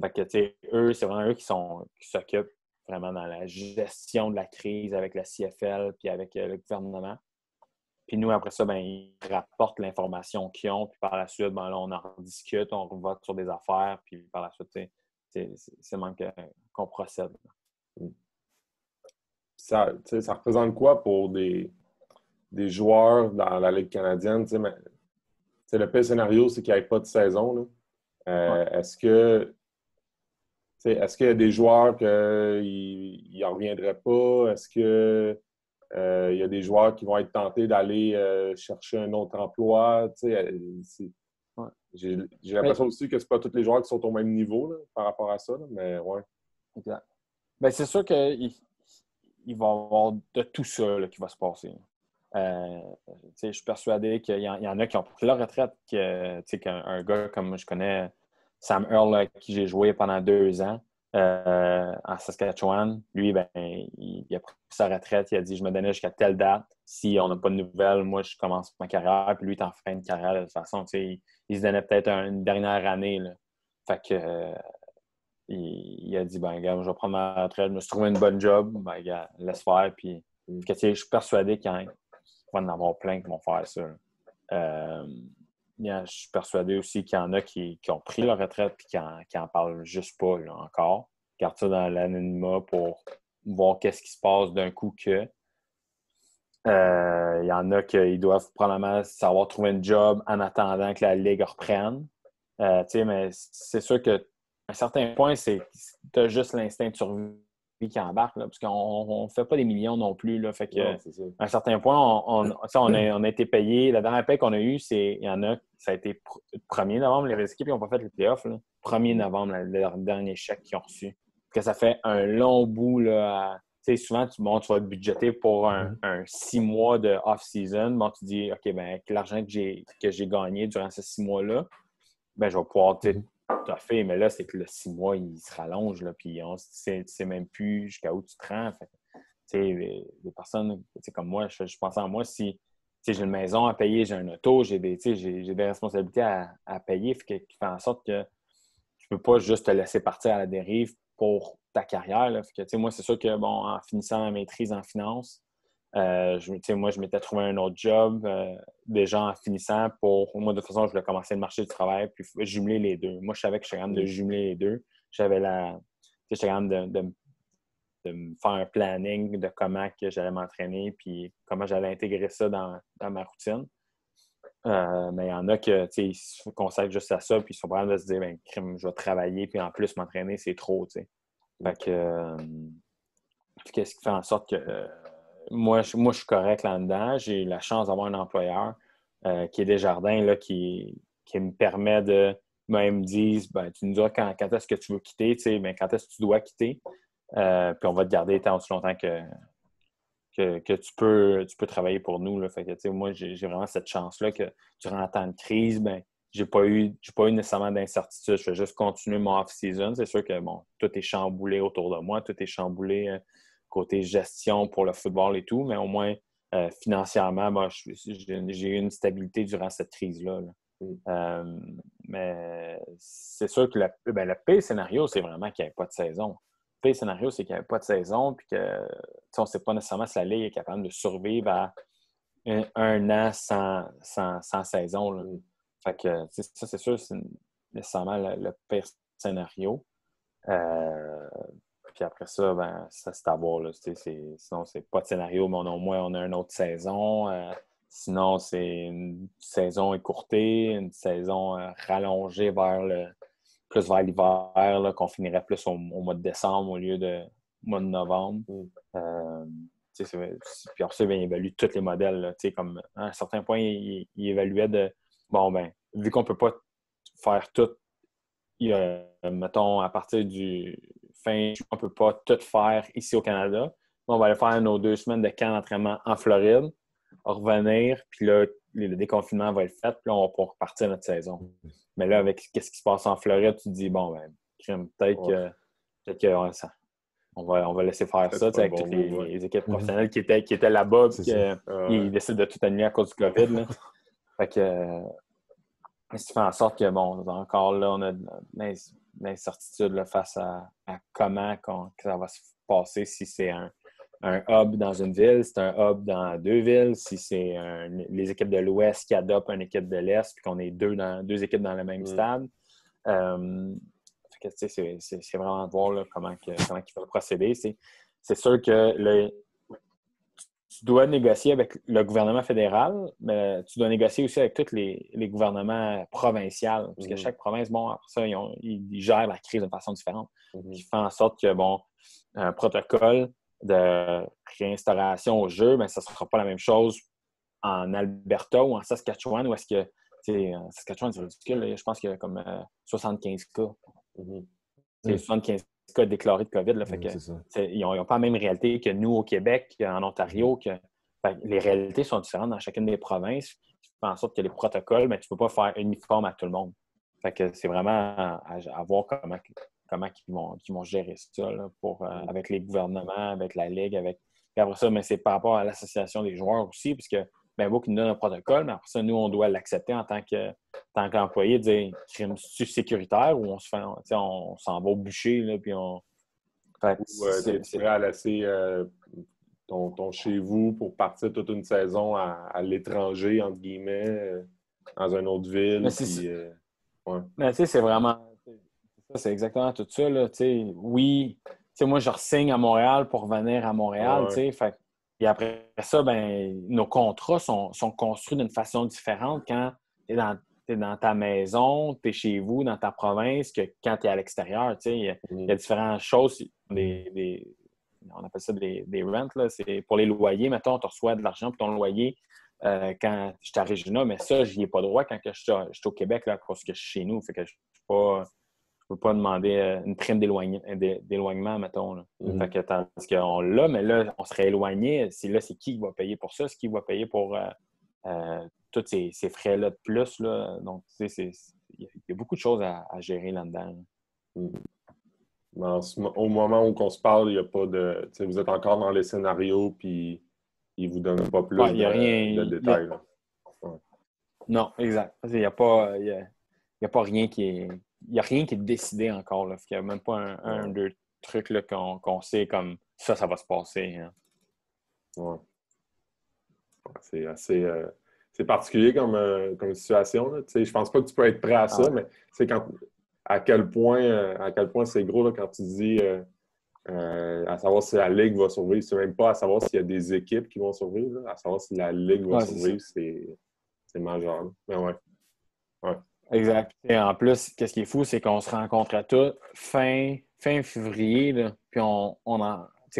Fait que, tu sais, eux, c'est vraiment eux qui s'occupent vraiment dans la gestion de la crise avec la CFL puis avec le gouvernement. Puis nous, après ça, ben, ils rapportent l'information qu'ils ont. Puis par la suite, ben, là, on en discute, on vote sur des affaires. Puis par la suite, c'est même qu'on procède. Ça représente quoi pour des joueurs dans la Ligue canadienne? Le pire scénario, c'est qu'il n'y ait pas de saison. Là. Ouais. Est-ce qu'il y a des joueurs qui n'en reviendraient pas? Est-ce que il y a des joueurs qui vont être tentés d'aller chercher un autre emploi? Ouais. J'ai l'impression aussi que ce pas tous les joueurs qui sont au même niveau là, par rapport à ça. Là, mais ouais. Exact. Ben, c'est sûr qu'il va y avoir de tout ça là, qui va se passer. Je suis persuadé qu'il y en a qui ont pris leur retraite, qu'un gars comme je connais, Sam Earl, avec qui j'ai joué pendant 2 ans en Saskatchewan, lui, ben, il a pris sa retraite, il a dit « Je me donnais jusqu'à telle date. Si on n'a pas de nouvelles, moi, je commence ma carrière. » Puis lui, il est en fin de carrière de toute façon. Il se donnait peut-être une dernière année. Là. Fait que il a dit « Ben, gars, je vais prendre ma retraite. Je me suis trouvé une bonne job. Ben, gars, laisse faire. » Puis je suis persuadé qu'il va y en avoir plein qui vont faire ça. Je suis persuadé aussi qu'il y en a qui ont pris leur retraite et qui en parlent juste pas là, encore. Gardent ça dans l'anonymat pour voir qu'est-ce qui se passe d'un coup que. Il y en a qui doivent probablement savoir trouver un job en attendant que la Ligue reprenne. Mais c'est sûr qu'à un certain point, tu as juste l'instinct de survie qui embarque, là, parce qu'on ne fait pas des millions non plus. Là, fait que, Non, à un certain point, on a été payé. La dernière paye qu'on a eue, il y en a, ça a été le 1er novembre. Les équipes n'ont pas fait les playoffs. Là. 1er novembre, leur dernier chèque qu'ils ont reçu. Que ça fait un long bout là, souvent, tu vas budgéter pour un 6 mois de off-season. Bon, tu dis, OK, ben, avec l'argent que j'ai gagné durant ces 6 mois-là, ben, je vais pouvoir toffer. Mais là, c'est que le 6 mois, il se rallonge. Là, puis on ne sait même plus jusqu'à où tu te rends. Fait, les personnes comme moi, je pense en moi, si j'ai une maison à payer, j'ai un auto, j'ai des responsabilités à payer qui fait en sorte que tu ne peux pas juste te laisser partir à la dérive pour ta carrière. Là. Fait que, moi, c'est sûr que, bon, en finissant ma maîtrise en finance, je m'étais trouvé un autre job déjà en finissant moi, de toute façon, je voulais commencer le marché du travail puis jumeler les deux. Moi, je savais que j'étais capable de jumeler les deux. J'étais capable de me faire un planning de comment que j'allais m'entraîner puis comment j'allais intégrer ça dans ma routine. Mais il y en a qui se consacrent juste à ça puis ils sont prêts de se dire ben, crime, je vais travailler puis en plus m'entraîner, c'est trop. T'sais. Fait que qu'est-ce qui fait en sorte que moi, je suis correct là-dedans. J'ai la chance d'avoir un employeur qui est Desjardins là, qui me permet de même dire ben, tu nous dis quand est-ce que tu veux quitter, ben, quand est-ce que tu dois quitter. Puis on va te garder tant aussi longtemps que tu peux travailler pour nous. Là. Fait que, moi, j'ai vraiment cette chance-là que durant le temps de crise, ben, j'ai pas eu nécessairement d'incertitude. Je fais juste continuer mon off-season. C'est sûr que bon, tout est chamboulé autour de moi, tout est chamboulé côté gestion pour le football et tout, mais au moins financièrement, moi, j'ai eu une stabilité durant cette crise-là. Là. Mais c'est sûr que le pire scénario, c'est vraiment qu'il n'y ait pas de saison. Le pire scénario, c'est qu'il n'y ait pas de saison puis que on ne sait pas nécessairement si la Ligue est capable de survivre à un an sans saison. Là. Fait que ça, c'est sûr, c'est nécessairement le pire scénario. Puis après ça, ben, ça c'est à voir. Là. Sinon, c'est pas de scénario, mais au moins, on a une autre saison. Sinon, c'est une saison écourtée, une saison rallongée plus vers l'hiver, là, qu'on finirait plus au mois de décembre au lieu de mois de novembre. Puis après ça, il évalue tous les modèles. Là, comme, à un certain point, il évaluait de bon, ben, vu qu'on ne peut pas faire tout, mettons, à partir du fin juin, on ne peut pas tout faire ici au Canada. On va aller faire nos 2 semaines de camp d'entraînement en Floride, revenir, puis là, le déconfinement va être fait, puis là, on va pouvoir repartir notre saison. Mais là, avec ce qui se passe en Floride, tu te dis, bon, ben, peut-être que on va laisser faire ça, avec toutes les équipes professionnelles qui étaient là-bas, puis ils décident de tout annuler à cause du COVID. Là. Fait que, ça fait en sorte que, bon, encore là, on a l'incertitude là, face à comment que ça va se passer, si c'est un hub dans une ville, si c'est un hub dans 2 villes, si c'est les équipes de l'Ouest qui adoptent une équipe de l'Est, puis qu'on est 2 équipes dans le même stade. C'est vraiment de voir là, comment il va procéder. C'est sûr que tu dois négocier avec le gouvernement fédéral, mais tu dois négocier aussi avec tous les gouvernements provinciaux. Parce que chaque province, bon, après ça, ils gèrent la crise d'une façon différente. Qui fait en sorte que, bon, un protocole de réinstauration au jeu, ben, ça ne sera pas la même chose en Alberta ou en Saskatchewan, où est-ce que, Saskatchewan, c'est ridicule, là, je pense qu'il y a comme 75 cas. C'est 75 cas déclarés de COVID. Là, fait que, ils n'ont pas la même réalité que nous au Québec, en Ontario. Les réalités sont différentes dans chacune des provinces. Tu fais en sorte que les protocoles, mais tu ne peux pas faire uniforme à tout le monde. Fait que c'est vraiment à voir comment ils vont gérer ça là, avec les gouvernements, avec la Ligue. Puis après ça, mais c'est par rapport à l'association des joueurs aussi, puisque ben, qui nous donne un protocole, mais après ça, nous, on doit l'accepter en tant qu'employé, dire crime-tu sécuritaire ou on s'en va au bûcher, là, puis on. Tu prêt à laisser ton chez vous pour partir toute une saison à l'étranger, entre guillemets, dans une autre ville. Mais tu sais, c'est vraiment. C'est exactement tout ça. Là, oui, moi, je re-signe à Montréal pour venir à Montréal. Et après ça, ben, nos contrats sont construits d'une façon différente quand tu es dans ta maison, tu es chez vous, dans ta province, que quand tu es à l'extérieur. Il y a différentes choses. On appelle ça des rents. Là. C'est pour les loyers. Mettons, tu reçois de l'argent pour ton loyer quand je suis à Regina, mais ça, je n'y ai pas droit quand je suis au Québec là, parce que je suis chez nous. Fait que je ne peux pas demander une prime d'éloignement, mettons. Là. Fait que, parce qu'on l'a, mais là, on serait éloigné. C'est qui va payer pour ça? C'est qui va payer pour tous ces frais-là de plus? Là? Donc, il y a beaucoup de choses à gérer là-dedans. Là. Au moment où on se parle, il n'y a pas de... Vous êtes encore dans les scénarios, puis ils ne vous donnent pas plus de détails. Non, exact. Il n'y a pas rien qui est... Il n'y a rien qui est décidé encore. Là. Il n'y a même pas un deux trucs là, qu'on sait comme ça va se passer. Hein. Ouais. C'est assez c'est particulier comme situation. Là. Je pense pas que tu peux être prêt à ça, mais c'est à quel point c'est gros là, quand tu dis à savoir si la Ligue va survivre. C'est même pas à savoir s'il y a des équipes qui vont survivre. Là. À savoir si la Ligue va survivre, c'est majeur. Là. Mais ouais. Exact. Et en plus, qu'est-ce qui est fou, c'est qu'on se rencontre à tous fin février, là, puis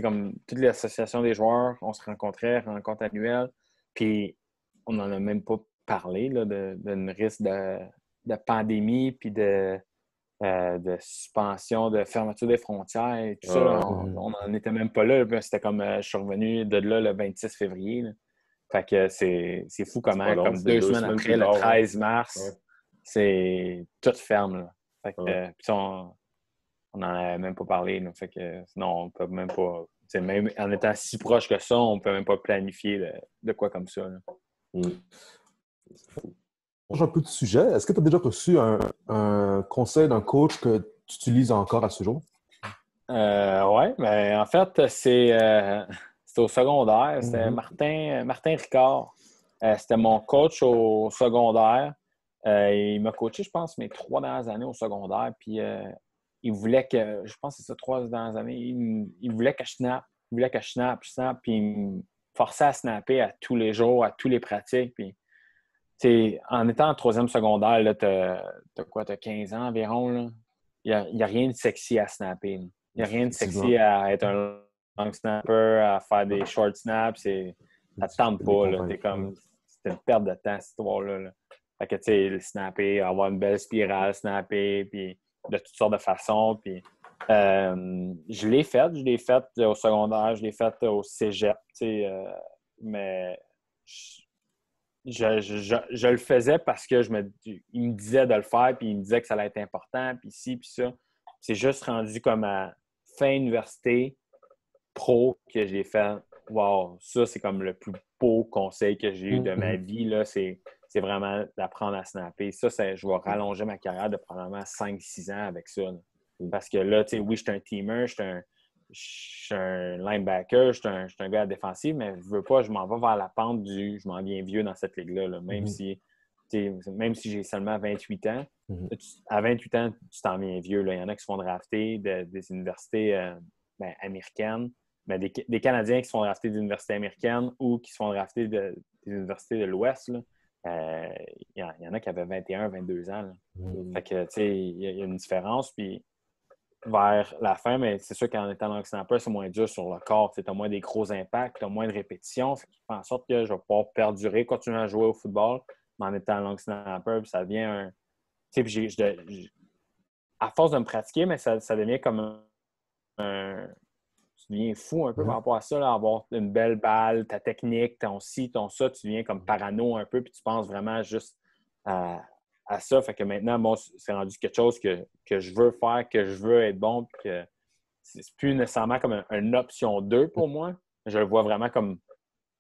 comme toutes les associations des joueurs, on se rencontre annuelle, puis on n'en a même pas parlé d'un risque de pandémie, puis de suspension, de fermeture des frontières et tout ça. Là, on n'en était même pas là. C'était comme je suis revenu de là le 26 février. Là. Fait que c'est fou comment, comme 2 semaines après, le 13 mars, tout ferme. Là. Fait que, on n'en avait même pas parlé. Là. Fait que sinon, on peut même pas. Même en étant si proche que ça, on ne peut même pas planifier de quoi comme ça. Change un peu de sujet. Est-ce que tu as déjà reçu un conseil d'un coach que tu utilises encore à ce jour? Oui, mais en fait, c'était au secondaire. C'était Martin Ricard. C'était mon coach au secondaire. Il m'a coaché, je pense, mes 3 dernières années au secondaire. Puis il voulait je pense que c'est ça, 3 dernières années, il voulait que je snap. Il voulait que je snap, puis il me forçait à snapper à tous les jours, à tous les pratiques. Puis, en étant en 3e secondaire, tu as 15 ans environ. Là. Il n'y a rien de sexy à snapper. Il n'y a rien de sexy à être un long snapper, à faire des short snaps. Ça ne te tente pas. C'est une perte de temps, cette histoire-là. Là. Fait que, tu sais, le snapper, avoir une belle spirale, snapper, puis de toutes sortes de façons. Puis, je l'ai fait au secondaire, je l'ai fait au cégep, tu sais, mais je le faisais parce que il me disait de le faire, puis il me disait que ça allait être important, puis ci, puis ça. C'est juste rendu comme à fin université pro que j'ai fait. Wow, ça, c'est comme le plus beau conseil que j'ai eu de ma vie, là. C'est vraiment d'apprendre à snapper. Ça, je vais rallonger ma carrière de probablement 5-6 ans avec ça, là. Parce que là, tu sais, oui, je suis un teamer, je suis un linebacker, je suis un gars défensif, mais je veux pas, je m'en vais vers la pente je m'en viens vieux dans cette ligue-là, là. Même si j'ai seulement 28 ans, à 28 ans, tu t'en viens vieux, là. Il y en a qui se font drafter des universités américaines, mais des Canadiens qui se font drafter des universités américaines ou qui se font drafter des universités de l'Ouest, là. Il y en a qui avaient 21, 22 ans, là. Fait que, tu sais, il y a une différence, puis vers la fin, mais c'est sûr qu'en étant long snapper, c'est moins dur sur le corps. Tu as moins des gros impacts, tu as moins de répétitions, ce qui fait en sorte que je vais pouvoir perdurer, continuer à jouer au football, mais en étant long snapper, puis ça devient un... Tu sais, à force de me pratiquer, mais ça devient comme un... Tu deviens fou un peu par rapport à ça, là, avoir une belle balle, ta technique, ton ci, ton ça, tu deviens comme parano un peu, puis tu penses vraiment juste à ça. Fait que maintenant, bon, c'est rendu quelque chose que je veux faire, que je veux être bon, puis que c'est plus nécessairement comme une option 2 pour moi. Je le vois vraiment comme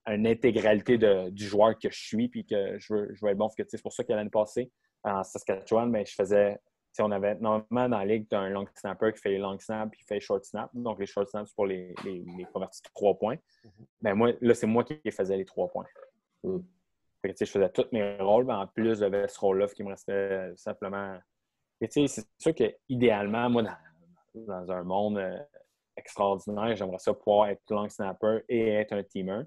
une intégralité du joueur que je suis, puis que je veux être bon. C'est pour ça que l'année passée, en Saskatchewan, je faisais... On avait normalement dans la ligue, tu as un long snapper qui fait les long snaps et qui fait les short snaps. Donc, les short snaps, c'est pour les convertis de 3 points. Ben moi, là, c'est moi qui faisais les 3 points. Fait que, je faisais tous mes rôles, mais en plus, j'avais ce rôle-là qui me restait simplement. Et c'est sûr qu'idéalement, moi, dans un monde extraordinaire, j'aimerais ça pouvoir être long snapper et être un teamer.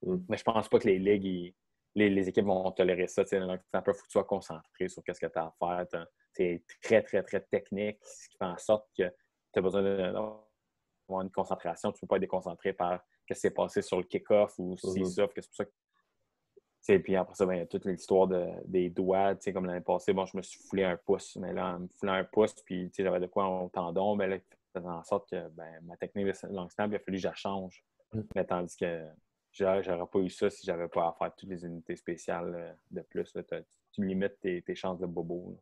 Mais je pense pas que les ligues, les équipes vont tolérer ça. Un long snapper, il faut que tu sois concentré sur ce que tu as à faire. C'est très, très, très technique, ce qui fait en sorte que tu as besoin d'avoir une concentration. Tu ne peux pas être déconcentré par ce qui s'est passé sur le kick-off ou si ça. C'est pour ça que. Puis après ça, il y a toute l'histoire des doigts. Comme l'année passée, bon, je me suis foulé un pouce. Mais là, en me foulant un pouce, puis j'avais de quoi au tendon, là, ça faisait en sorte que ma technique de long snap, il a fallu que je la change. Mais tandis que j'aurais pas eu ça si j'avais pas à faire toutes les unités spéciales de plus. Là, tu limites tes chances de bobo.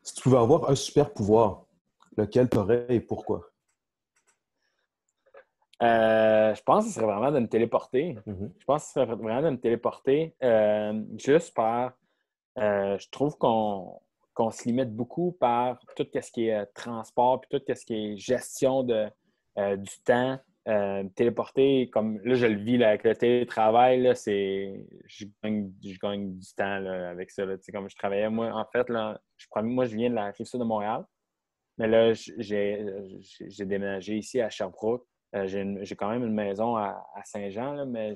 Si tu pouvais avoir un super pouvoir, lequel tu aurais et pourquoi? Je pense que ce serait vraiment de me téléporter. Je pense que ce serait vraiment de me téléporter juste par... je trouve qu'on se limite beaucoup par tout ce qui est transport puis tout ce qui est gestion du temps. Téléporter, comme là, je le vis là, avec le télétravail, là, je gagne du temps là, avec ça. Là. Comme je travaillais, moi, en fait, là, moi, je viens de la Rive-Sud de Montréal, mais là, j'ai déménagé ici à Sherbrooke. J'ai quand même une maison à Saint-Jean, là, mais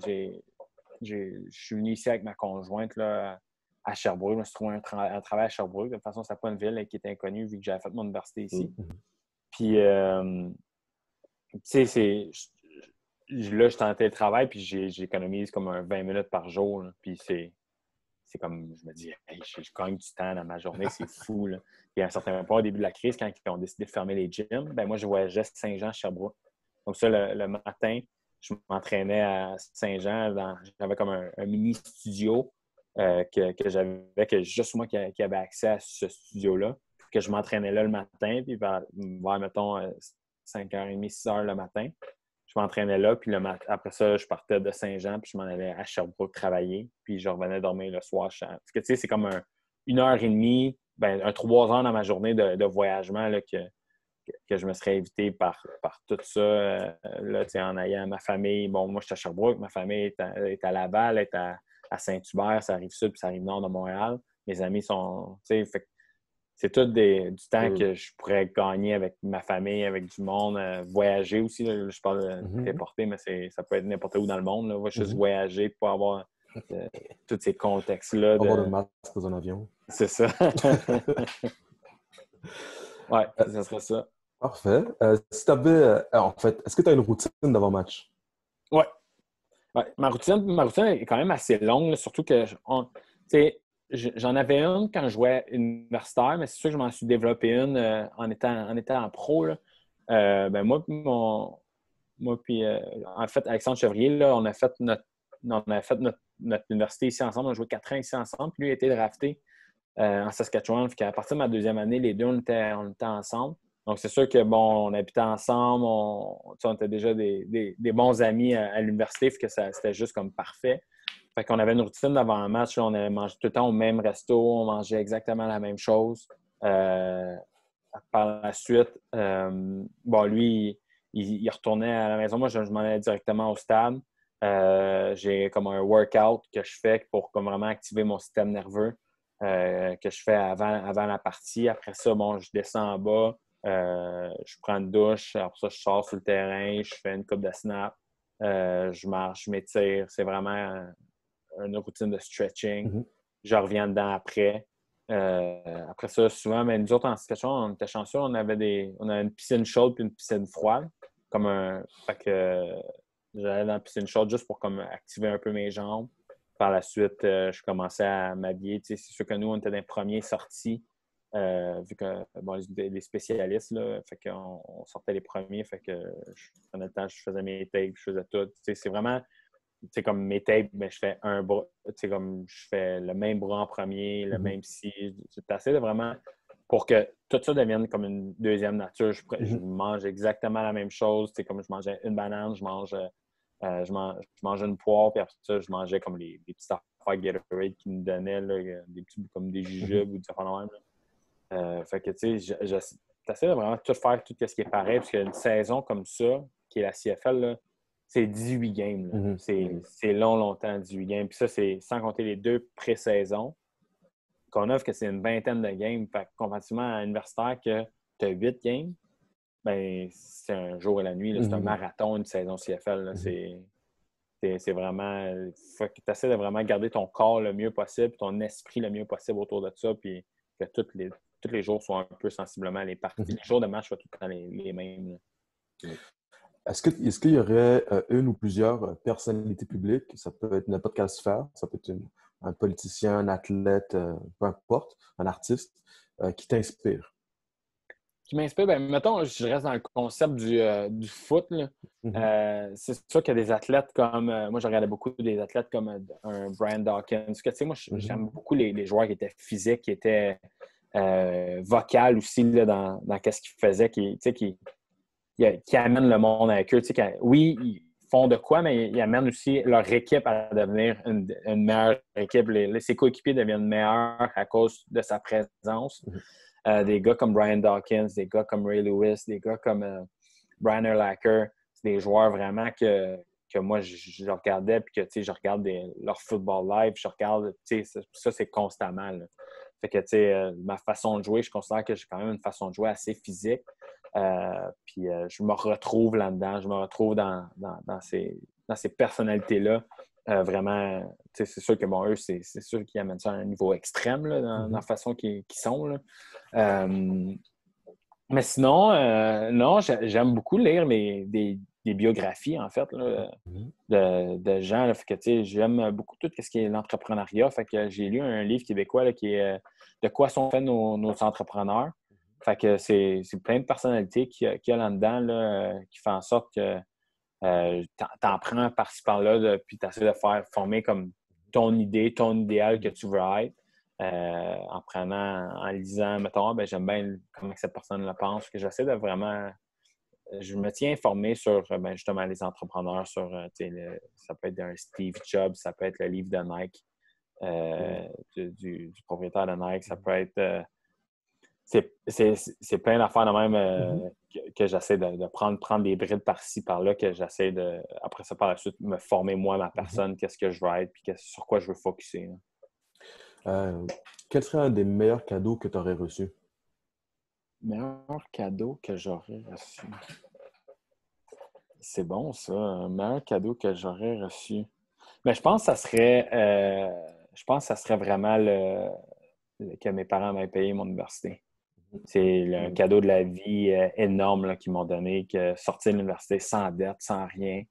je suis venu ici avec ma conjointe là, à Sherbrooke. Je me suis trouvé un travail à Sherbrooke. De toute façon, ce n'est pas une ville qui est inconnue vu que j'avais fait mon université ici. Puis, tu sais, là, je suis en télétravail, puis j'économise comme 20 minutes par jour. Là, puis c'est comme, je me dis, hey, je gagne du temps dans ma journée, c'est fou. Là. Puis à un certain point, au début de la crise, quand ils ont décidé de fermer les gyms, moi, je voyageais Saint-Jean-Sherbrooke. Donc ça, le matin, je m'entraînais à Saint-Jean. J'avais comme un mini studio que j'avais, que juste moi qui avait accès à ce studio-là. Que je m'entraînais là le matin, puis vers mettons, 5h30, 6h le matin. Je m'entraînais là, puis après ça, je partais de Saint-Jean, puis je m'en allais à Sherbrooke travailler, puis je revenais dormir le soir. Parce que, tu sais, c'est comme 1h30, 3 heures dans ma journée de voyagement là, que je me serais évité par tout ça. Là, tu sais, en ayant ma famille. Bon, moi, je suis à Sherbrooke, ma famille est à Laval, est à Saint-Hubert, ça arrive sud, puis ça arrive nord de Montréal. Mes amis sont, tu sais, c'est tout du temps que je pourrais gagner avec ma famille, avec du monde, voyager aussi. Là, je parle de téléporter, mais ça peut être n'importe où dans le monde. Là. On va juste voyager pour avoir tous ces contextes-là. Avoir le masque dans un avion. C'est ça. Ouais, ça serait ça. Parfait. Si tu avais, en fait, est-ce que tu as une routine d'avant-match? Ouais. Ma routine est quand même assez longue, là, surtout que sais, j'en avais une quand je jouais universitaire, mais c'est sûr que je m'en suis développé une en étant en pro, là. Ben moi, puis en fait, Alexandre Chevrier, là, on a fait notre université ici ensemble. On a joué 4 ans ici ensemble. Puis lui a été drafté en Saskatchewan. Puis à partir de ma deuxième année, les deux, on était ensemble. Donc, c'est sûr que, bon, on habitait ensemble. On était déjà des bons amis à l'université. Fait que c'était juste comme parfait. Fait qu'on avait une routine d'avant un match. Là, on avait mangé tout le temps au même resto. On mangeait exactement la même chose. Par la suite, bon, lui, il retournait à la maison. Moi, je m'en allais directement au stade. J'ai comme un workout que je fais pour comme vraiment activer mon système nerveux que je fais avant la partie. Après ça, bon, je descends en bas, je prends une douche. Après ça, je sors sur le terrain, je fais une coupe de snap, je marche, je m'étire. C'est vraiment une routine de stretching. Mhm. Je reviens dedans après. Après ça, souvent, mais nous autres, en Saskatchewan, on était chanceux. On avait une piscine chaude puis une piscine froide. Fait que j'allais dans la piscine chaude juste pour comme activer un peu mes jambes. Par la suite, je commençais à m'habiller. Tu sais, c'est sûr que nous, on était dans les premiers sortis, vu que bon, les spécialistes, là, fait qu'on sortait les premiers. Fait que je prenais le temps, je faisais mes tapes, je faisais tout. Tu sais, c'est vraiment. C'est comme mes tapes, ben, je fais un bras, comme je fais le même bras en premier, le même si. J'essaie de vraiment pour que tout ça devienne comme une deuxième nature. Je mange exactement la même chose. Comme je mangeais une banane, je mange une poire, puis après ça, je mangeais comme les petites affaires Gatorade qu'ils nous donnaient, là, des petits comme des jujubes ou des affaires de même. Fait que, tu sais, j'essaie de vraiment tout faire, tout ce qui est pareil, parce qu'une saison comme ça, qui est la CFL, là, c'est 18 games. Là. C'est longtemps, 18 games. Puis ça, c'est sans compter les 2 pré-saisons qu'on offre, que c'est une vingtaine de games. Fait que comparativement à l'universitaire, que tu as 8 games, ben c'est un jour et la nuit. Là. C'est un marathon, une saison CFL. Là. C'est vraiment... Fait que tu essaies de vraiment garder ton corps le mieux possible, ton esprit le mieux possible autour de ça, puis que tous les jours soient un peu sensiblement les parties. Les jours de match soient tout le temps les mêmes. Là. Est-ce qu'il y aurait une ou plusieurs personnalités publiques, ça peut être n'importe quelle sphère, ça peut être un politicien, un athlète, peu importe, un artiste, qui t'inspire? Qui m'inspire, ben mettons, je reste dans le concept du foot. Là. C'est sûr qu'il y a des athlètes comme... moi, je regardais beaucoup des athlètes comme un Brian Dawkins. Tu sais, moi, j'aime beaucoup les joueurs qui étaient physiques, qui étaient vocales aussi là, dans ce qu'ils faisaient, qui amènent le monde avec eux. Oui, ils font de quoi, mais ils amènent aussi leur équipe à devenir une meilleure équipe. Ses coéquipiers deviennent meilleurs à cause de sa présence. Des gars comme Brian Dawkins, des gars comme Ray Lewis, des gars comme Brian Urlacher, c'est des joueurs vraiment que moi, je regardais puis que je regarde leur football live, je regarde, ça, c'est constamment. Là. Fait que, ma façon de jouer, je considère que j'ai quand même une façon de jouer assez physique. Puis je me retrouve là-dedans, je me retrouve dans ces personnalités-là. Vraiment, c'est sûr que bon, eux, c'est sûr qu'ils amènent ça à un niveau extrême là, dans la façon qu'ils sont. Là. Mais sinon, non, j'aime beaucoup lire des biographies, en fait, là, de gens. Là, fait que, j'aime beaucoup tout ce qui est l'entrepreneuriat. Fait que j'ai lu un livre québécois là, qui est De quoi sont faits nos entrepreneurs. Fait que c'est plein de personnalités qu'il y a là-dedans là, qui font en sorte que t'en prends par-ci par-là, puis tu essaies de faire former comme ton idée, ton idéal que tu veux être. En lisant, mettons, j'aime bien comment cette personne le pense, que j'essaie de vraiment... Je me tiens informé sur justement les entrepreneurs, sur ça peut être un Steve Jobs, ça peut être le livre de Nike, du propriétaire de Nike, ça peut être... c'est plein d'affaires de même que j'essaie de prendre des brides par-ci, par-là, que j'essaie de, après ça, par la suite, me former moi, ma personne, qu'est-ce que je veux être, puis sur quoi je veux focusser. Quel serait un des meilleurs cadeaux que tu aurais reçu? Meilleur cadeau que j'aurais reçu. C'est bon, ça. Un meilleur cadeau que j'aurais reçu. Mais je pense que ça serait vraiment que mes parents m'aient payé mon université. C'est un cadeau de la vie énorme là, qu'ils m'ont donné, que sortir de l'université sans dette, sans rien.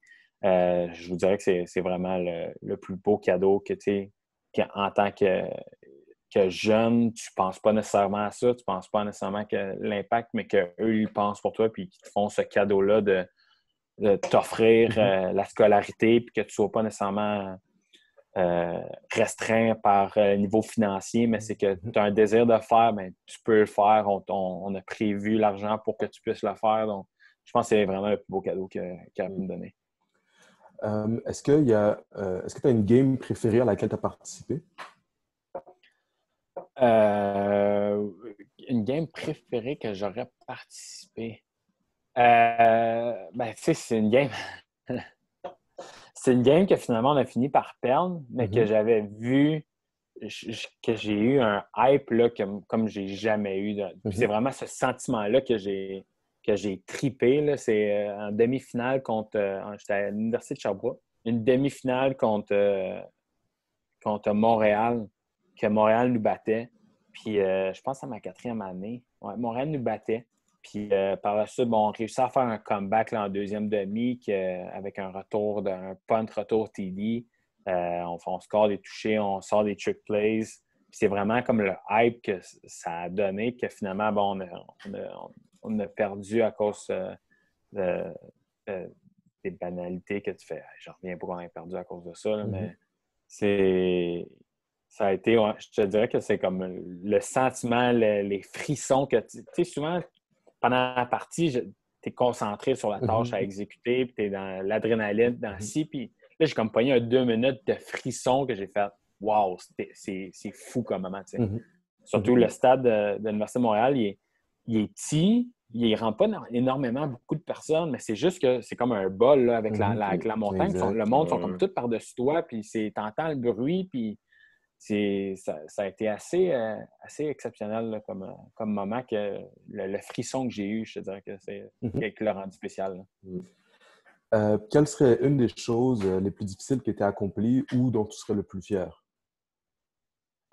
Je vous dirais que c'est vraiment le plus beau cadeau que, tu sais, qu'en tant que jeune, tu ne penses pas nécessairement à ça, tu ne penses pas nécessairement que l'impact, mais qu'eux, ils pensent pour toi, puis qu'ils te font ce cadeau-là de t'offrir la scolarité, puis que tu ne sois pas nécessairement restreint par niveau financier, mais c'est que tu as un désir de faire, bien, tu peux le faire. On a prévu l'argent pour que tu puisses le faire. Donc, je pense que c'est vraiment le plus beau cadeau qu'il a pu me donner. Est-ce que tu as une game préférée à laquelle tu as participé? Une game préférée que j'aurais participé. Ben, tu sais, c'est une game. C'est une game que finalement on a fini par perdre, mais que j'avais vu, que j'ai eu un hype là, comme j'ai jamais eu. Puis c'est vraiment ce sentiment-là que j'ai trippé. Là. C'est en demi-finale contre. J'étais à l'Université de Sherbrooke. Une demi-finale contre Montréal, que Montréal nous battait. Puis je pense à ma 4e année. Ouais, Montréal nous battait. Puis par la suite, on réussit à faire un comeback là, en deuxième demi avec un punt retour TD. On score des touchés, on sort des trick plays. Puis c'est vraiment comme le hype que ça a donné que finalement, bon, on a perdu à cause des banalités que tu fais. Je reviens pas qu'on ait perdu à cause de ça, là, mais ça a été, ouais, je te dirais que c'est comme le sentiment, les frissons que tu sais, souvent, pendant la partie, tu es concentré sur la tâche à exécuter, puis tu es dans l'adrénaline, dans le ci, puis là, j'ai comme pogné 2 minutes de frissons que j'ai fait. Wow, c'est fou comme moment, tu sais. Surtout le stade de l'Université de Montréal, il est petit, il ne rend pas énormément beaucoup de personnes, mais c'est juste que c'est comme un bol là, avec la montagne. Le monde sont comme tout par-dessus toi, puis t'entends le bruit, puis ça a été assez exceptionnel là, comme moment que le frisson que j'ai eu, je te dirais que c'est qui l'a rendu spécial. Quelle serait une des choses les plus difficiles qui étaient accomplies ou dont tu serais le plus fier?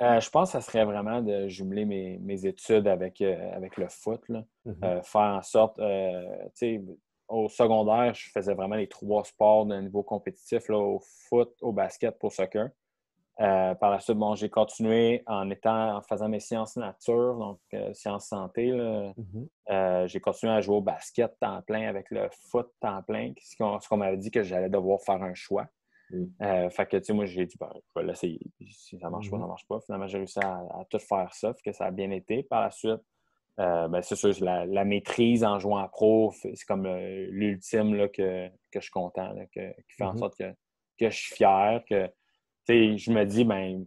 Je pense que ça serait vraiment de jumeler mes études avec le foot. Là. Faire en sorte, tu sais, au secondaire, je faisais vraiment les 3 sports d'un niveau compétitif, là, au foot, au basket, au soccer. Par la suite, bon, j'ai continué en faisant mes sciences nature, donc sciences santé. Là. J'ai continué à jouer au basket temps plein avec le foot temps plein, ce qu'on m'avait dit que j'allais devoir faire un choix. Fait que, tu sais, moi, j'ai dit, ben, je vais l'essayer. Si ça marche pas, ça marche pas. Finalement, j'ai réussi à tout faire ça, fait que ça a bien été. Par la suite, ben, c'est sûr, la maîtrise en jouant pro, c'est comme l'ultime là, que je suis content, là, qui fait en sorte que je suis fier, que, tu sais, je me dis, ben,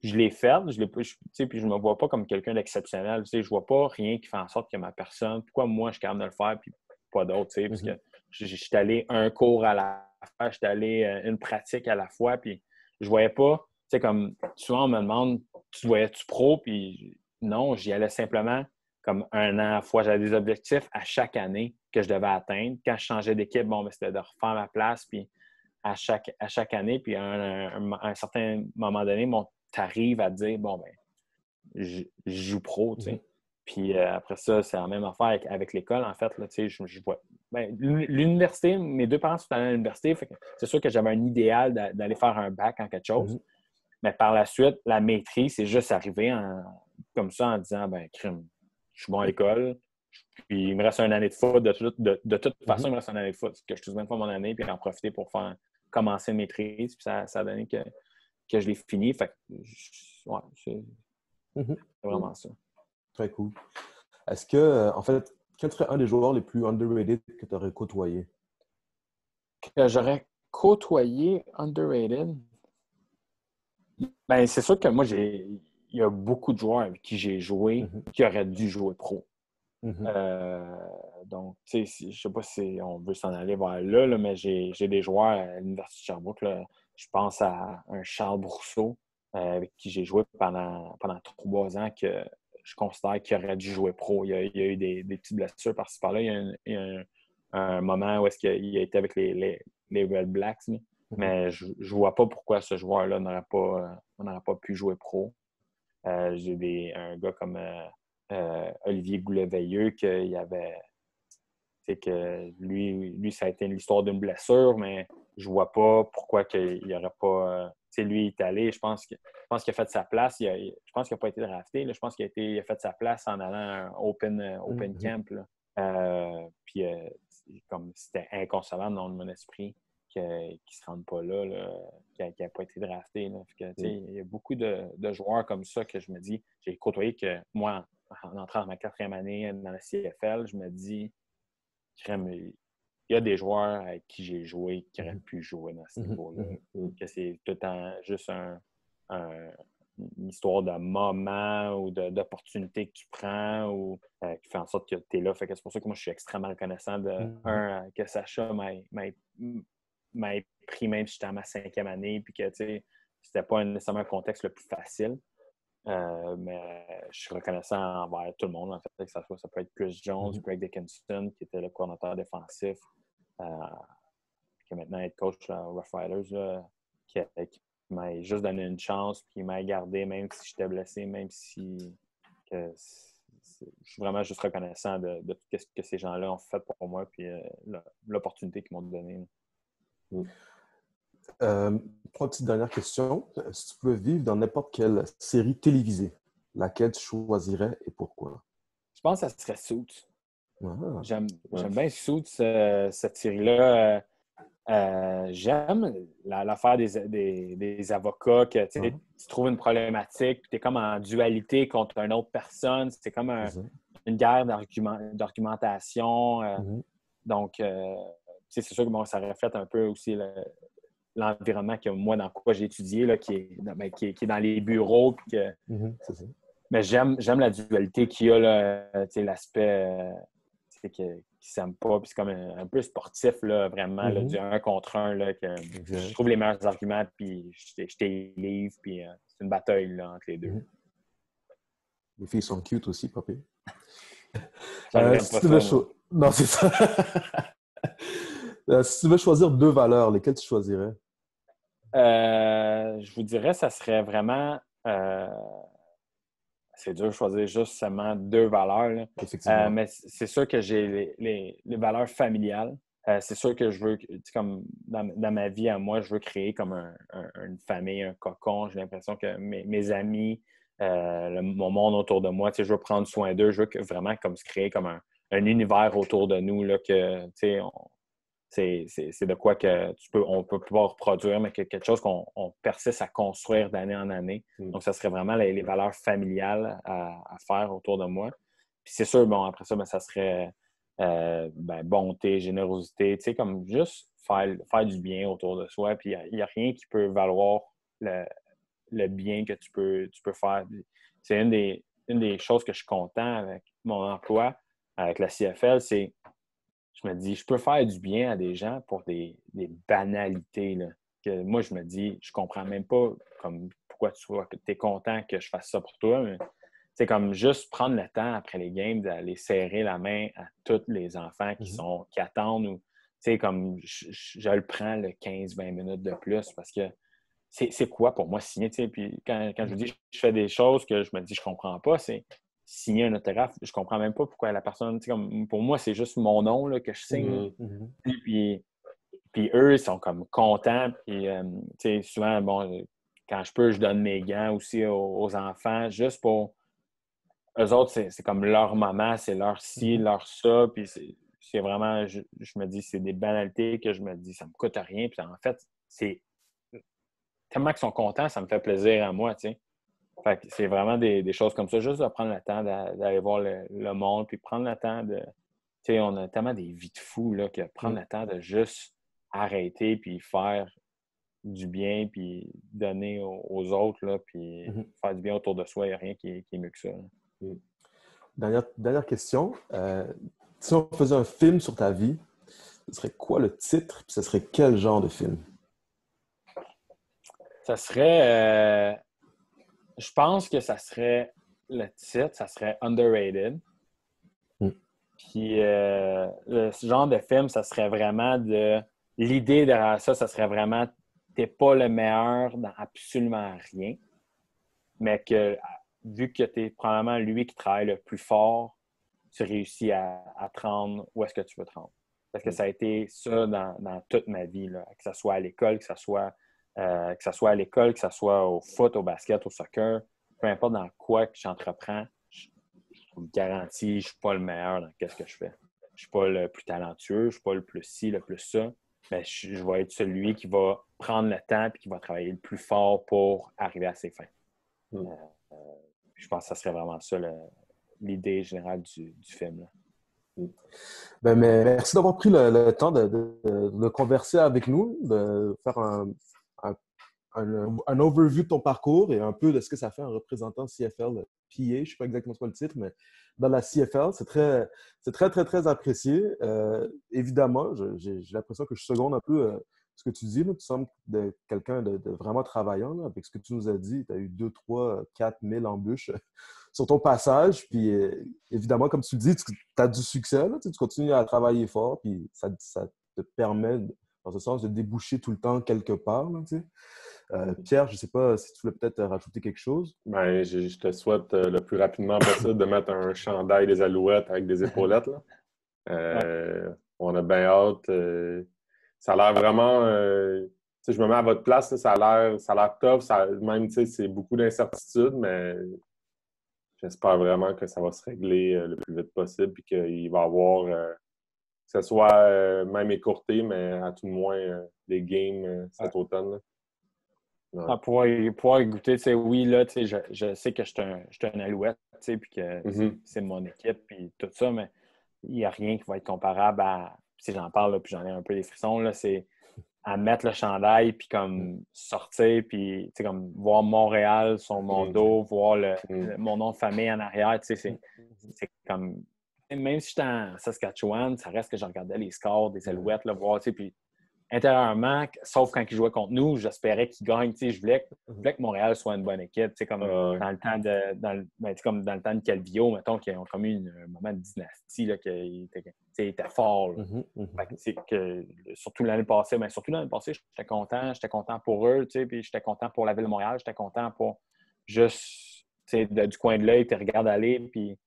je l'ai fait, tu sais, puis je me vois pas comme quelqu'un d'exceptionnel. Tu sais, je vois pas rien qui fait en sorte que ma personne, pourquoi moi, je suis capable de le faire, puis pas d'autres, tu sais, parce que je suis allé un cours à la fois, je suis allé une pratique à la fois, puis je voyais pas, tu sais, comme souvent on me demande, tu voyais-tu pro, puis non, j'y allais simplement comme 1 an à la fois. J'avais des objectifs à chaque année que je devais atteindre. Quand je changeais d'équipe, bon, c'était de refaire ma place, puis à chaque année, puis à un certain moment donné, bon, tu arrives à te dire, bon, ben, je joue pro, tu sais. Puis après ça, c'est la même affaire avec l'école, en fait. Là, tu sais, je vois. Ben, l'université, mes 2 parents sont allés à l'université, fait que c'est sûr que j'avais un idéal d'aller faire un bac en quelque chose. Mais par la suite, la maîtrise, c'est juste arrivé comme ça en disant, ben, crime, je suis bon à l'école, puis il me reste 1 année de foot. De toute façon, il me reste 1 année de foot, que je ne même pas mon année, puis en profiter pour commencer une maîtrise. Puis ça a donné que je l'ai fini. Fait que, ouais, c'est vraiment ça. Très cool. Est-ce que, en fait, quel serait un des joueurs les plus underrated que tu aurais côtoyé? Que j'aurais côtoyé underrated? Ben, c'est sûr que moi, il y a beaucoup de joueurs avec qui j'ai joué qui auraient dû jouer pro. Donc, tu sais, je sais pas si on veut s'en aller vers là, mais j'ai des joueurs à l'Université de Sherbrooke. Là, je pense à un Charles Brousseau avec qui j'ai joué pendant 3 ans que je considère qu'il aurait dû jouer pro. Il y a eu des petites blessures par-ci par-là. Il y a un moment où est-ce qu'il a été avec les Red Blacks. Là. Mais je ne vois pas pourquoi ce joueur-là n'aurait pas pu jouer pro. J'ai un gars comme Olivier Goulet-Veilleux qu'il y avait. Que lui, ça a été l'histoire d'une blessure, mais je vois pas pourquoi il n'y aurait pas. lui, il est allé, je pense qu'il a fait sa place. Je pense qu'il n'a pas été drafté. Là, je pense qu'il a fait sa place en allant à un open camp. Là. Puis, comme c'était inconcevable dans mon esprit qu'il ne se rende pas là qu'il n'a pas été drafté. Là. Fait que, il y a beaucoup de joueurs comme ça que je me dis, j'ai côtoyé que moi, en entrant dans ma 4e année dans la CFL, je me dis, il y a des joueurs avec qui j'ai joué qui auraient pu jouer dans ce niveau-là. Que c'est tout le temps juste une histoire de moment ou d'opportunité que tu prends ou qui fait en sorte que tu es là. Fait que c'est pour ça que moi, je suis extrêmement reconnaissant que Sacha m'ait pris même si j'étais à ma 5e année puis que, tu sais, c'était pas nécessairement un contexte le plus facile. Mais je suis reconnaissant envers tout le monde, en fait, que ça peut être Chris Jones, Greg Dickinson, qui était le coordinateur défensif, qui est maintenant head coach à Rough Riders, là, qui m'a juste donné une chance, puis il m'a gardé, même si j'étais blessé, même si je suis vraiment juste reconnaissant de tout ce que ces gens-là ont fait pour moi, puis l'opportunité qu'ils m'ont donnée. Trois petites dernières questions. Si tu pouvais vivre dans n'importe quelle série télévisée, laquelle tu choisirais et pourquoi? Je pense que ça serait Suits. Ah. J'aime bien Suits, cette série-là. J'aime l'affaire des avocats, que tu trouves une problématique, puis tu es comme en dualité contre une autre personne. C'est comme une guerre d'argumentation. Donc, c'est sûr que ça reflète un peu aussi l'environnement que moi, dans quoi j'ai étudié, là, qui est dans les bureaux. Puis c'est ça. Mais j'aime la dualité qu'il y a, l'aspect qui ne s'aime pas. Puis c'est comme un peu sportif, là, vraiment, là, du 1 contre 1. Là, que je trouve les meilleurs arguments, puis je t'élève, puis c'est une bataille là, entre les deux. Les filles sont cute aussi, papy. Si tu veux non, c'est ça. Si tu veux choisir 2 valeurs, lesquelles tu choisirais? Je vous dirais, ça serait vraiment... c'est dur de choisir juste seulement 2 valeurs. Là. Effectivement. Mais c'est sûr que j'ai les valeurs familiales. C'est sûr que je veux, comme dans ma vie à moi, je veux créer comme une famille, un cocon. J'ai l'impression que mes amis, mon monde autour de moi, je veux prendre soin d'eux. Je veux vraiment comme se créer comme un univers autour de nous là, que c'est de quoi que on peut pas reproduire, mais quelque chose qu'on persiste à construire d'année en année. Donc, ça serait vraiment les valeurs familiales à faire autour de moi. Puis c'est sûr, bon, après ça, ça serait bonté, générosité, comme juste faire du bien autour de soi. Puis il n'y a rien qui peut valoir le bien que tu peux faire. C'est une des choses que je suis content avec mon emploi, avec la CFL, c'est je me dis, je peux faire du bien à des gens pour des banalités. Là, que moi, je me dis, je comprends même pas comme pourquoi tu es content que je fasse ça pour toi. Mais c'est comme juste prendre le temps après les games d'aller serrer la main à tous les enfants qui attendent. Ou, comme je le prends le 15-20 minutes de plus parce que c'est quoi pour moi signer? Puis quand je vous dis je fais des choses que je me dis je comprends pas, c'est signer un autographe, je comprends même pas pourquoi la personne, comme, pour moi, c'est juste mon nom là, que je signe. Puis eux, ils sont comme contents. Puis souvent, bon, quand je peux, je donne mes gants aussi aux enfants, juste pour eux autres, c'est comme leur moment, c'est leur ci, leur ça. Puis c'est vraiment, je me dis, c'est des banalités que je me dis, ça me coûte rien. Puis en fait, c'est tellement qu'ils sont contents, ça me fait plaisir à moi, tu sais. Fait que c'est vraiment des choses comme ça, juste de prendre le temps d'aller voir le monde, puis prendre le temps de... Tu sais, on a tellement des vies de fous, là, que prendre le temps de juste arrêter, puis faire du bien, puis donner aux autres, là, puis faire du bien autour de soi, il n'y a rien qui est mieux que ça. Dernière question. Si on faisait un film sur ta vie, ce serait quoi le titre, puis ce serait quel genre de film? Ça serait... je pense que ça serait le titre, ça serait Underrated. Puis ce genre de film, ça serait vraiment l'idée derrière ça, ça serait vraiment t'es pas le meilleur dans absolument rien, mais que vu que t'es probablement lui qui travaille le plus fort, tu réussis à te rendre où est-ce que tu veux te rendre. Parce que ça a été ça dans toute ma vie, là, que ce soit à l'école, que ce soit que ce soit à l'école, que ce soit au foot, au basket, au soccer, peu importe dans quoi que j'entreprends, je vous garantis, je ne suis pas le meilleur dans ce que je fais. Je ne suis pas le plus talentueux, je ne suis pas le plus ci, le plus ça. Mais je vais être celui qui va prendre le temps et qui va travailler le plus fort pour arriver à ses fins. Je pense que ça serait vraiment ça l'idée générale du film. Là. Mais merci d'avoir pris le temps de converser avec nous, de faire un overview de ton parcours et un peu de ce que ça fait en représentant CFL PA. Je ne sais pas exactement ce qu'est le titre, mais dans la CFL, c'est très, très, très apprécié. Évidemment, j'ai l'impression que je seconde un peu ce que tu dis. Là. Tu sembles de quelqu'un de vraiment travaillant. Là. Avec ce que tu nous as dit, tu as eu 2, 3, 4 000 embûches sur ton passage. Puis évidemment, comme tu le dis, tu as du succès. Là. Tu continues à travailler fort. Puis ça te permet, dans ce sens, de déboucher tout le temps quelque part. Là, tu sais. Pierre, je ne sais pas si tu voulais peut-être rajouter quelque chose. Ben, je te souhaite le plus rapidement possible de mettre un chandail des Alouettes avec des épaulettes. Là. On a bien hâte. Ça a l'air vraiment... je me mets à votre place, là, ça a l'air tough. Même, c'est beaucoup d'incertitudes, mais j'espère vraiment que ça va se régler le plus vite possible et qu'il va y avoir... que ce soit même écourté, mais à tout le moins des games cet automne. Là. À pouvoir y goûter, oui, là, je sais que je suis un Alouette, puis que c'est mon équipe, puis tout ça, mais il n'y a rien qui va être comparable à, si j'en parle, là, puis j'en ai un peu des frissons, là, c'est à mettre le chandail, puis comme sortir, puis comme voir Montréal sur mon dos, voir mon nom de famille en arrière, c'est comme, même si j'étais en Saskatchewan, ça reste que je regardais les scores des Alouettes, là, voir, puis intérieurement, sauf quand ils jouaient contre nous, j'espérais qu'ils gagnent. Je voulais que Montréal soit une bonne équipe. Comme dans le temps comme dans le temps de Calvillo, mettons, qui ont comme eu un moment de dynastie là, qui était fort. Surtout l'année passée, j'étais content pour eux, puis j'étais content pour la ville de Montréal, j'étais content pour juste du coin de l'œil, tu regardes aller, puis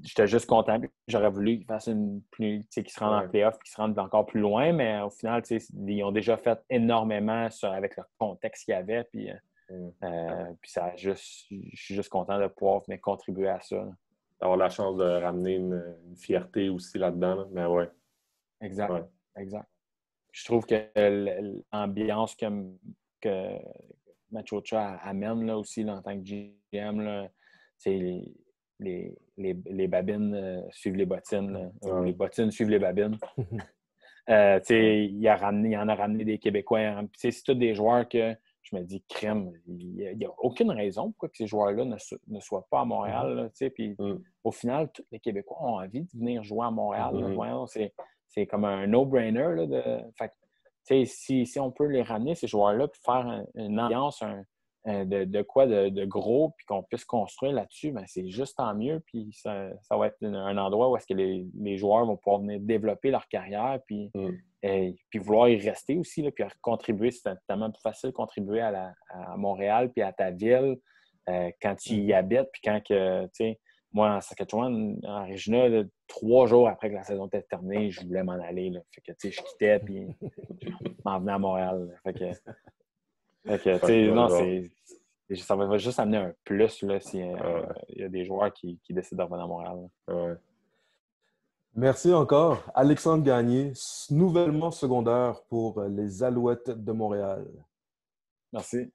j'étais juste content. J'aurais voulu qu'ils fassent qu'ils se rendent en playoff, qu'ils se rendent encore plus loin, mais au final, ils ont déjà fait énormément avec le contexte qu'il y avait. Puis ça je suis juste content de pouvoir venir contribuer à ça. D'avoir la chance de ramener une fierté aussi là-dedans. Là. Mais ouais. Exact. Ouais. Exact. Je trouve que l'ambiance que Machocha amène là, aussi là, en tant que GM, là, c'est les babines suivent les bottines. Les bottines suivent les babines. Il en a ramené des Québécois. C'est tous des joueurs que je me dis, crème, il n'y a aucune raison pourquoi que ces joueurs-là ne soient pas à Montréal. Là, puis, au final, tous les Québécois ont envie de venir jouer à Montréal. C'est comme un no-brainer. Là, si on peut les ramener, ces joueurs-là, puis faire une ambiance, de quoi de gros, puis qu'on puisse construire là-dessus, ben c'est juste tant mieux. Puis ça va être un endroit où est-ce que les joueurs vont pouvoir venir développer leur carrière, puis vouloir y rester aussi, là, puis contribuer. C'est tellement plus facile de contribuer à Montréal, puis à ta ville, quand tu y habites, puis quand que, tu sais, moi, en Saskatchewan, en Regina, 3 jours après que la saison était terminée, je voulais m'en aller. Là. Fait que, tu sais, je quittais, puis je m'en venais à Montréal. Là. Fait que, tu sais, non, ça va juste amener un plus là, s'il y a des joueurs qui décident de revenir à Montréal. Merci encore. Alexandre Gagné, nouvellement secondaire pour les Alouettes de Montréal. Merci.